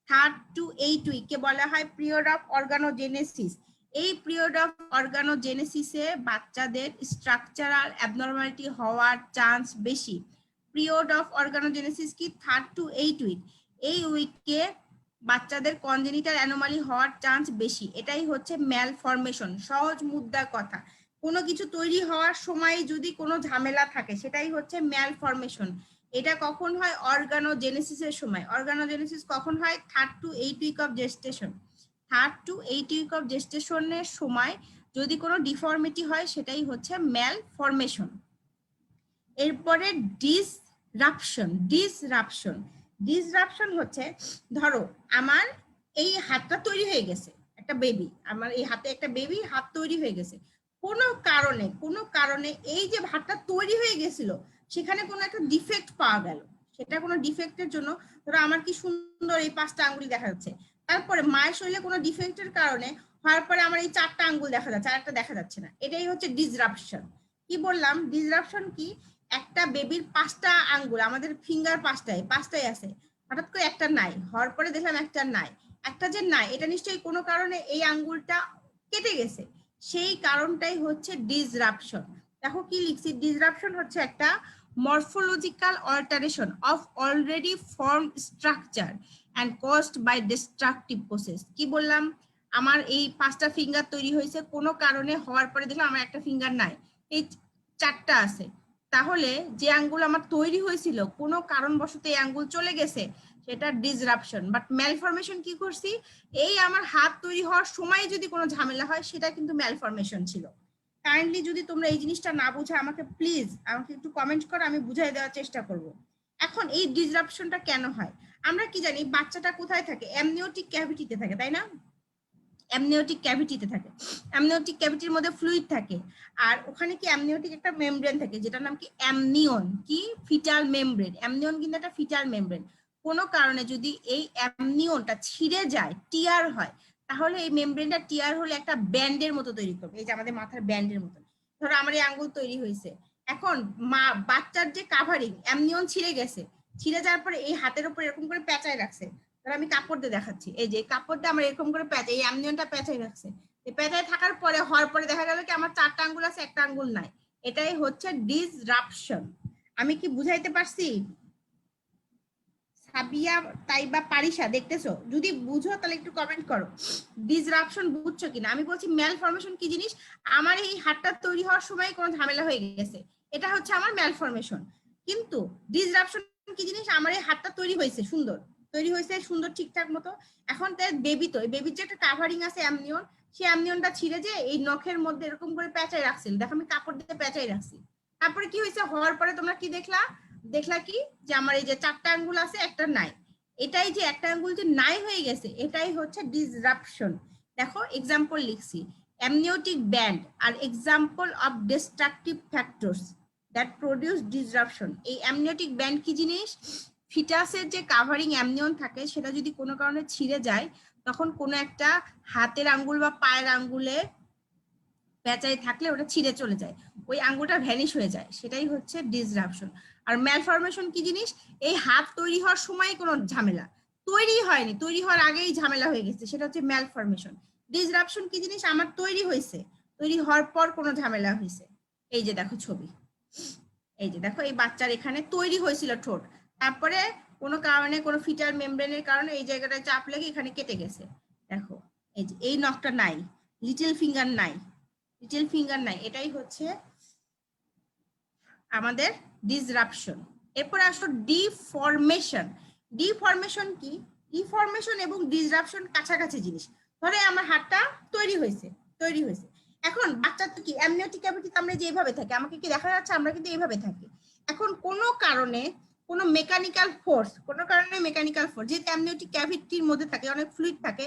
3rd to 8th উইকে বলা হয় পিরিয়ড অফ অর্গানোজেনেসিস। এই পিরিয়ড অফ অর্গানোজেনেসিসে বাচ্চাদের স্ট্রাকচারাল অ্যাবনরমালিটি হওয়ার চান্স বেশি। পিরিয়ড অফ অর্গানোজেনেসিস কি? 3rd to 8th week. এই উইকে বাচ্চাদের কনজেনিটাল অ্যানোমালি হওয়ার চান্স বেশি। এটাই হচ্ছে ম্যালফরমেশন। সহজ মুদ্রার কথা, কোনো কিছু তৈরি হওয়ার সময় যদি কোনো ঝামেলা থাকে, সেটাই হচ্ছে ম্যালফরমেশন। এটা কখন হয়? অর্গানোজেনেসিসের সময়। অর্গানোজেনেসিস কখন হয়? 3rd to 8th week of gestation. 3rd to 8th week of জেস্টেশনের সময় যদি কোনো ডিফর্মিটি হয়, সেটাই হচ্ছে ম্যালফরমেশন। এরপরে ডিসরাপশন। ডিসরাপশন ডিসরাপশন হচ্ছে, ধরো আমার এই হাতটা তৈরি হয়ে গেছে, একটা বেবি, আমার এই হাতে একটা বেবি হাত তৈরি হয়ে গেছে, কোনো কারণে এই যে হাতটা তৈরি হয়ে গেছিল সেখানে কোনো একটা ডিফেক্ট পাওয়া গেল, সেটা কোনো ডিফেক্টের জন্য, ধরো আমার কি সুন্দর এই 5টা আঙ্গুল দেখা যাচ্ছে, তারপরে মায়ের শরীরে কোনো ডিফেক্টের কারণে হওয়ার পরে আমার এই 4টা আঙ্গুল দেখা যাচ্ছে, আর একটা দেখা যাচ্ছে না, এটাই হচ্ছে ডিসরাপশন। কি বললাম? ডিসরাপশন কি? একটা বেবির 5টা আঙ্গুল, আমাদের ফিঙ্গার 5টাই আছে, হঠাৎ করে একটা নাই, হওয়ার পরে দেখলাম একটা নাই, একটা যে নাই এটা নিশ্চয়ই কোনো কারণে এই আঙ্গুলটা কেটে গেছে, সেই কারণটাই হচ্ছে ডিসরাপশন। দেখো কি লিখছি, ডিসরাপশন হচ্ছে একটা morphological alteration of already formed structure and caused by destructive process। কি বললাম? আমার এই 5টা ফিঙ্গার তৈরি হয়েছে কোনো কারণে, হওয়ার পরে দেখলাম আমার একটা ফিঙ্গার নাই, এই 4টা আছে, তাহলে যে আঙ্গুল আমার তৈরি হয়েছিল কোনো কারণবশত এই আঙ্গুল চলে গেছে, সেটা ডিসরাপশন। বাট ম্যালফরমেশন কি করছি, এই আমার হাত তৈরি হওয়ার সময় যদি কোনো ঝামেলা হয় সেটা কিন্তু ম্যালফরমেশন ছিল। কাইন্ডলি যদি তোমরা এই জিনিসটা না বুঝো আমাকে প্লিজ আমাকে একটু কমেন্ট করো, আমি বুঝাই দেওয়ার চেষ্টা করব। এখন এই ডিসরাপশনটা কেন হয়? আমরা কি জানি বাচ্চাটা কোথায় থাকে? অ্যামনিওটিক ক্যাভিটিতে থাকে, তাই না? অ্যামনিওটিক ক্যাভিটিতে থাকে, অ্যামনিওটিক ক্যাভিটির মধ্যে ফ্লুইড থাকে, আর ওখানে কি অ্যামনিওটিক একটা মেমব্রেন থাকে যেটার নাম কি অ্যামনিয়ন, কি ফিটাল মেমব্রেন। অ্যামনিয়ন কিন্তু একটা ফিটাল মেমব্রেন। কোনো কারণে যদি এই অ্যামনিয়নটা ছিঁড়ে যায়, টিয়ার হয়, তাহলে এই মেমব্রেনটা টিয়ার হলে একটা ব্যান্ডের মতো তৈরি করবে, এই যে আমাদের মাথার ব্যান্ডের মতো। ধরো আমার এই আঙ্গুল তৈরি হয়েছে, এখন বাচ্চার যে কাভারিং অ্যামনিয়ন ছিঁড়ে গেছে, ছিঁড়ে যাওয়ার পরে এই হাতের উপর এরকম করে পেঁচায় রাখছে, আমি কাপড় দিয়ে দেখাচ্ছি, এই যে কাপড়টা আমার এরকম করে এই অ্যামনিয়নটা পেঁচাই রাখছে, এই পেঁচাই থাকার পরে হওয়ার পরে দেখা গেল কি আমার 4টা আঙ্গুল আছে, একটা আঙ্গুল নাই, এটাই হচ্ছে ডিসরাপশন। আমি কি বুঝাইতে পারছি? সাবিয়া তাইবা পারিসা দেখতেছো? যদি বুঝো তাহলে একটু কমেন্ট করো ডিসরাপশন বুঝছো কিনা। আমি বলছি ম্যালফরমেশন কি জিনিস, আমার এই হাতটা তৈরি হওয়ার সময় কোনো ঝামেলা হয়ে গেছে, এটা হচ্ছে আমার ম্যালফরমেশন। কিন্তু ডিসরাপশন কি জিনিস, আমার এই হাতটা তৈরি হয়েছে সুন্দর, তৈরি হয়েছে সুন্দর ঠিকঠাক মতো, এখন তার বেবি, তো বেবির যে একটা কাভারিং আছে অ্যামনিয়ন, সেই অ্যামনিয়নটা ছিঁড়ে যে এই নখের মধ্যে এরকম করে পেঁচাই রাখছিল, দেখো আমি কাপড় দিয়ে পেঁচাই রাখছি, তারপরে কি হয়েছে, হওয়ার পরে তোমরা কি দেখলা, দেখলা কি যে আমার এই যে 4টা আঙ্গুল আছে একটা নাই, এটাই যে একটা আঙ্গুল যে নাই হয়ে গেছে এটাই হচ্ছে ডিসরাপশন। দেখো এক্সাম্পল লিখছি, amniotic band are example of destructive factors that produce disruption। এই amniotic band কি জিনিস? ফিটাসের যে কাভারিং অ্যামনিয়ন থাকে সেটা যদি কোনো কারণে ছিঁড়ে যায়, তখন কোনো একটা হাতের আঙ্গুল বা পায়ের আঙ্গুলে পেঁচাই থাকলে ওটা ছিঁড়ে চলে যায়, ওই আঙ্গুলটা ভ্যানিশ হয়ে যায়, সেটাই হচ্ছে ডিসরাপশন। আর ম্যালফরমেশন কি জিনিস? এই হাত তৈরি হওয়ার সময় কোনো ঝামেলা, তৈরি হয়নি, তৈরি হওয়ার আগেই ঝামেলা হয়ে গেছে, সেটা হচ্ছে ম্যালফরমেশন। ডিসরাপশন কি জিনিস? আমার তৈরি হয়েছে, তৈরি হওয়ার পর কোনো ঝামেলা হয়েছে। এই যে দেখো ছবি, এই যে দেখো এই বাচ্চার এখানে তৈরি হয়েছিল ঠোঁট, তারপরে কোনো কারণে কোনো ফিটাল মেমব্রেনের কারণে এই জায়গাটায় চাপ লেগে এখানে কেটে গেছে। দেখো এই যে এই নখটা নাই, লিটল ফিঙ্গার নাই, লিটল ফিঙ্গার নাই, এটাই হচ্ছে আমাদের ডিসরাপশন। এরপরে আসলো ডিফরমেশন। ডিফরমেশন কি? ডিফরমেশন এবং ডিসরাপশন কাছাকাছি জিনিস। ধরে আমার হাতটা তৈরি হয়েছে, তৈরি হয়েছে, এখন বাচ্চা তো কি অ্যামনিওটিক ক্যাভিটিতে আমরা যে এইভাবে থাকি, আমাকে কি দেখা যাচ্ছে? আমরা কিন্তু এইভাবে থাকি। এখন কোনো কারণে কোনো মেকানিক্যাল ফোর্স, কোনো কারণে মেকানিক্যাল ফোর্স, যেহেতু অ্যামনিওটিক ক্যাভিটির মধ্যে থাকে অনেক ফ্লুইড থাকে,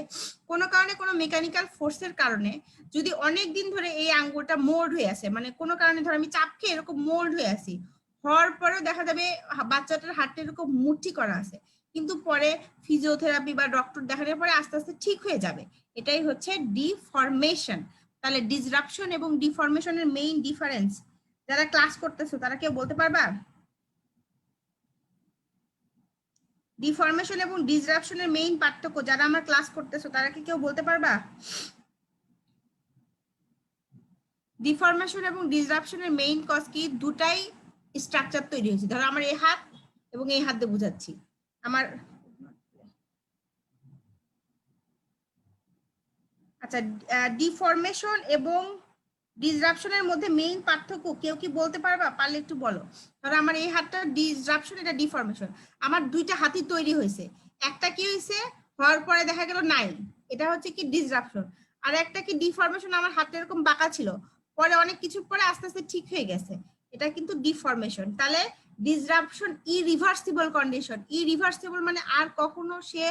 কোনো কারণে কোনো মেকানিক্যাল ফোর্সের কারণে যদি অনেক দিন ধরে এই আঙ্গুলটা মোল্ড হয়ে আছে, মানে কোনো কারণে ধর আমি চাপ খেয়ে এরকম মোল্ড হয়ে আছি, হওয়ার পরেও দেখা যাবে বাচ্চাটার হাতটা এরকম মুঠি করা আছে, কিন্তু পরে ফিজিওথেরাপি বা ডক্টর দেখানোর পরে আস্তে আস্তে ঠিক হয়ে যাবে, এটাই হচ্ছে ডিফরমেশন। তাহলে ডিসরাপশন এবং ডিফরমেশনের মেইন ডিফারেন্স যারা ক্লাস করতেছো তারা কেউ বলতে পারবা? ডিফরমেশন এবং ডিসরাপশনের মেইন পার্থক্য যারা আমার ক্লাস করতেছো তারা কি কেউ বলতে পারবা? ডিফরমেশন এবং ডিসরাপশনের মেইন কজ কি? দুটাই স্ট্রাকচার তৈরি হয়েছে। ধরো আমার এই হাত এবং এই হাত দিয়ে বুঝাচ্ছি, আমার আচ্ছা ডিফরমেশন এবং ডিসরাপশনের মধ্যে মেইন পার্থক্য কেউ কি বলতে পারবা? পারলে একটু বলো। ধরো আমার এই হাতটা ডিসরাপশন, এটা ডিফরমেশন। আমার দুইটা হাতই তৈরি হয়েছে, একটা কি হয়েছে হওয়ার পরে দেখা গেল নাই, এটা হচ্ছে কি ডিসরাপশন। আর একটা কি ডিফরমেশন, আমার হাতটা এরকম বাঁকা ছিল, পরে অনেক কিছু পরে আস্তে আস্তে ঠিক হয়ে গেছে, এটা কিন্তু ডিফরমেশন। তাহলে ডিসরাপশন ইরিভার্সিবল কন্ডিশন, ইরিভার্সিবল মানে আর কখনো সে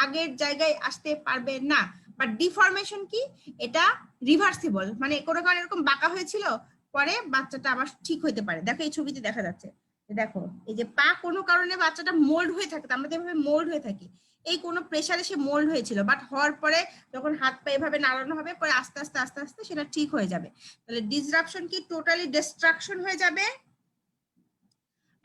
আগের জায়গায় আসতে পারবে না। বাট ডিফরমেশন কি, এটা রিভার্সিবল, মানে কোনো কারণে এরকম বাঁকা হয়েছিল পরে বাচ্চাটা আবার ঠিক হইতে পারে। দেখো এই ছবিতে দেখা যাচ্ছে, দেখো এই যে পা কোনো কারণে বাচ্চাটা মোল্ড হয়ে থাকে, আমরা যেভাবে মোল্ড হয়ে থাকি, এই কোনো প্রেসারে সে মোল্ড হয়েছিল, বাট হওয়ার পরে যখন হাত পা এভাবে নাড়ানো হবে পরে আস্তে আস্তে আস্তে আস্তে সেটা ঠিক হয়ে যাবে। তাহলে ডিসরাপশন কি, টোটালি ডিস্ট্রাকশন হয়ে যাবে।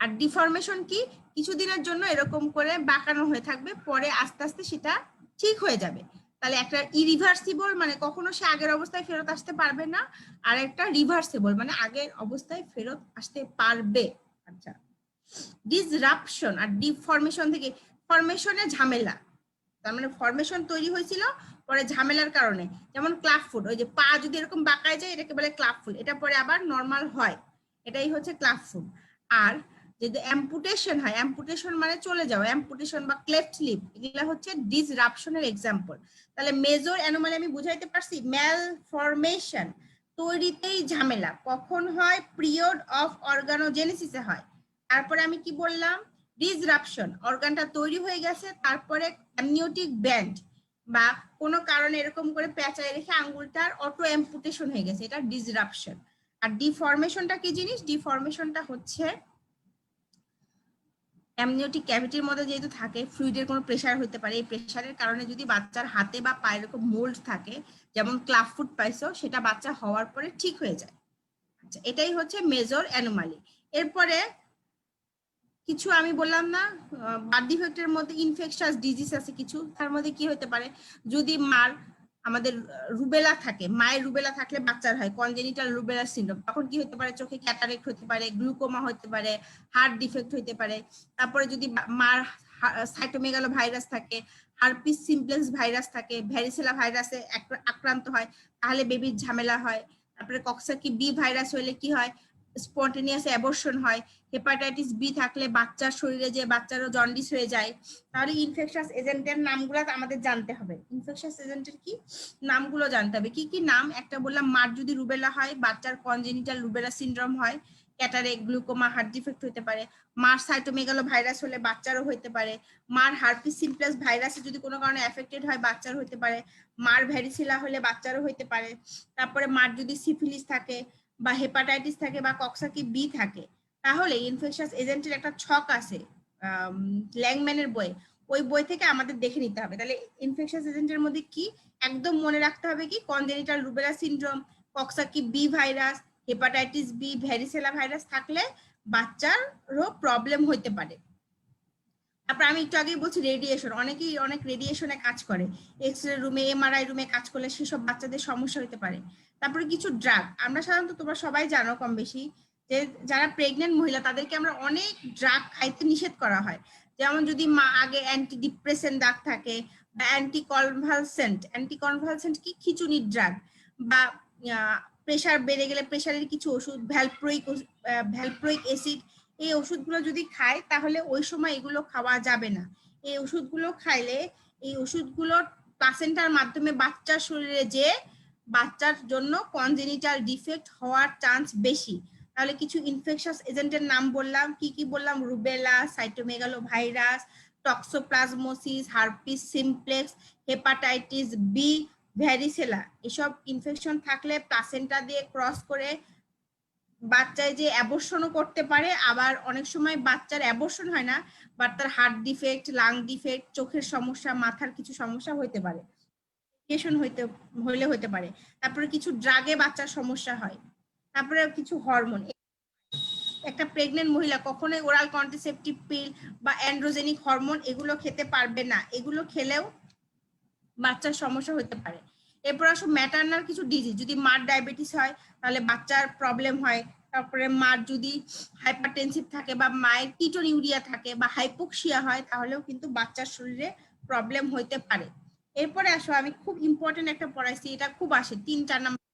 আর ডিফরমেশন কি, কিছুদিনের জন্য এরকম করে বাঁকানো হয়ে থাকবে, পরে আস্তে আস্তে সেটা ঠিক হয়ে যাবে। তাহলে একটা ইরিভার্সিবল মানে কখনো সে আগের অবস্থায় ফেরত আসতে পারবে না, আর একটা রিভার্সিবল মানে আগের অবস্থায় ফেরত আসতে পারবে। আচ্ছা, ডিসরাপশন আর ডিফরমেশন থেকে, ফরমেশনে ঝামেলা, তার মানে ফরমেশন তৈরি হয়েছিল পরে ঝামেলার কারণে, যেমন ক্লাব ফুট, ওই যে পা যদি এরকম বাঁকায় যায় এটাকে বলে ক্লাব ফুট, এটা পরে আবার নর্মাল হয়, এটাই হচ্ছে ক্লাব ফুট। আর যদি অ্যাম্পুটেশন হয়, অ্যাম্পুটেশন মানে চলে যাওয়া, অ্যাম্পুটেশন বা ক্লেফট লিপ, এগুলা হচ্ছে ডিসরাপশনের এক্সাম্পল। তাহলে মেজর অ্যানোমালি আমি বুঝাইতে পারছি, ম্যালফরমেশন তৈরিতেই ঝামেলা কখন হয়, পিরিয়ড অফ অর্গানোজেনেসিসে হয়। তারপরে আমি কি বললাম, ডিসরাপশন অর্গানটা তৈরি হয়ে গেছে তারপরে অ্যামনিওটিক ব্যান্ড বা কোনো কারণে এরকম করে পেঁচায় রেখে আঙ্গুলটার অটো অ্যাম্পুটেশন হয়ে গেছে, এটা ডিসরাপশন। আর ডিফরমেশনটা কি জিনিস, ডিফরমেশনটা হচ্ছে অ্যামনিওটিক ক্যাভিটির মধ্যে যেহেতু থাকে ফ্লুইডের কোনো প্রেসার হতে পারে, এই প্রেসারের কারণে যদি বাচ্চার হাতে বা পায়ে এরকম মোল্ড থাকে, যেমন ক্লাব ফুট পাইছো, সেটা বাচ্চা হওয়ার পরে ঠিক হয়ে যায়। আচ্ছা, এটাই হচ্ছে মেজর অ্যানোমালি। এরপরে কিছু আমি বললাম না, বার্থ ডিফেক্টের মধ্যে ইনফেকশাস ডিজিজ আছে কিছু, তার মধ্যে কি হতে পারে, যদি মার আমাদের রুবেলা থাকে, মায়ের রুবেলা থাকলে বাচ্চার হয় কনজেনিটাল রুবেলা সিনড্রোম, তখন কি হতে পারে, চোখে ক্যাটারেক্ট হতে পারে, গ্লুকোমা হতে পারে, হার্ট ডিফেক্ট হতে পারে। তারপরে যদি মার সাইটোমেগালো ভাইরাস থাকে, হারপিস সিমপ্লেক্স ভাইরাস থাকে, ভ্যারিসেলা ভাইরাসে আক্রান্ত হয় তাহলে বেবির ঝামেলা হয়। তারপরে কক্সাকি বি ভাইরাস হলে কি হয়, স্পন্টেনিয়াস অ্যাবর্শন হয়। হেপাটাইটিস বি থাকলে বাচ্চার শরীরে যে বাচ্চারও জন্ডিস হয়ে যায়। তাহলে ইনফেকশাস এজেন্টের নামগুলো আমাদের জানতে হবে, ইনফেকশাস এজেন্টের কি নামগুলো জানতে হবে। কি কি নাম, একটা বললাম মার যদি রুবেলা হয় বাচ্চার কনজেনিটাল রুবেলা সিনড্রোম হয়, ক্যাটারেক্ট, গ্লুকোমা, হার্ট ডিফেক্ট হতে পারে। মার সাইটোমেগালো ভাইরাস হলে বাচ্চারও হতে পারে। মার হারপিস সিমপ্লেক্স ভাইরাসে যদি কোনো কারণে এফেক্টেড হয় বাচ্চার হতে পারে। মার ভ্যারিসিলা হলে বাচ্চারও হতে পারে। তারপরে মার যদি সিফিলিস থাকে বা হেপাটাইটিস থাকে বা কক্সাকি বি থাকে, তাহলে ইনফেকশাস এজেন্টের একটা ছক আছে ল্যাংম্যানের বই, ওই বই থেকে আমাদের দেখে নিতে হবে। তাহলে ইনফেকশাস এজেন্টের মধ্যে কি একদম মনে রাখতে হবে, কি congenital rubella syndrome, Coxsackie B virus, hepatitis B, varicella virus থাকলে বাচ্চারও প্রবলেম হইতে পারে। তারপর আমি একটু আগেই বলছি রেডিয়েশন, অনেকেই অনেক রেডিয়েশনে কাজ করে, এক্স রে রুমে, এমআরআই রুমে কাজ করলে সেসব বাচ্চাদের সমস্যা হতে পারে। তারপরে কিছু ড্রাগ, আমরা সাধারণত তোমরা সবাই জানো কম বেশি যে যারা প্রেগনেন্ট মহিলা তাদেরকে আমরা অনেক ড্রাগ খাইতে নিষেধ করা হয়। যেমন যদি মা আগে অ্যান্টি ডিপ্রেসেন্ট ড্রাগ থাকে বা অ্যান্টি কনভালসেন্ট কি খিচুনির ড্রাগ, বা প্রেশার বেড়ে গেলে প্রেশারের কিছু ওষুধ, ভ্যালপ্রোইক অ্যাসিড, এই ওষুধগুলো যদি খায় তাহলে ওই সময় এগুলো খাওয়া যাবে না। এই ওষুধগুলো খাইলে এই ওষুধগুলো প্লাসেন্টার মাধ্যমে বাচ্চার শরীরে যে বাচ্চার জন্য কনজেনিটাল ডিফেক্ট হওয়ার চান্স বেশি। তাহলে কিছু ইনফেকশাস এজেন্টের নাম বললাম, কি কি বললাম, rubella, cytomegalo virus, toxoplasmosis, herpes simplex, hepatitis B, varicella, এসব ইনফেকশন থাকলে প্লাসেন্টা দিয়ে ক্রস করে বাচ্চায় যে অ্যাবর্শনও করতে পারে, আবার অনেক সময় বাচ্চার অ্যাবর্শন হয় না বাট তার হার্ট ডিফেক্ট, লাং ডিফেক্ট, চোখের সমস্যা, মাথার কিছু সমস্যা হইতে পারে, হইলে হতে পারে। তারপরে কিছু ড্রাগে বাচ্চার সমস্যা হয়। তারপরে কিছু হরমোন, একটা প্রেগনেন্ট মহিলা কখনোই ওরাল কন্ট্রাসেপটিভ পিল বা অ্যান্ড্রোজেনিক হরমোন এগুলো খেতে পারবে না, এগুলো খেলেও বাচ্চার সমস্যা হতে পারে। এরপর আসো ম্যাটার্নাল কিছু ডিজিজ, যদি মার ডায়াবেটিস হয় তাহলে বাচ্চার প্রবলেম হয়। তারপরে মার যদি হাইপারটেনসিভ থাকে বা মায়ের কিটোনিউরিয়া থাকে বা হাইপোক্সিয়া হয় তাহলেও কিন্তু বাচ্চার শরীরে প্রবলেম হইতে পারে। এরপরে আসো আমি খুব ইম্পর্টেন্ট একটা পড়াইছি, এটা খুব আসে 3-4 নাম্বার,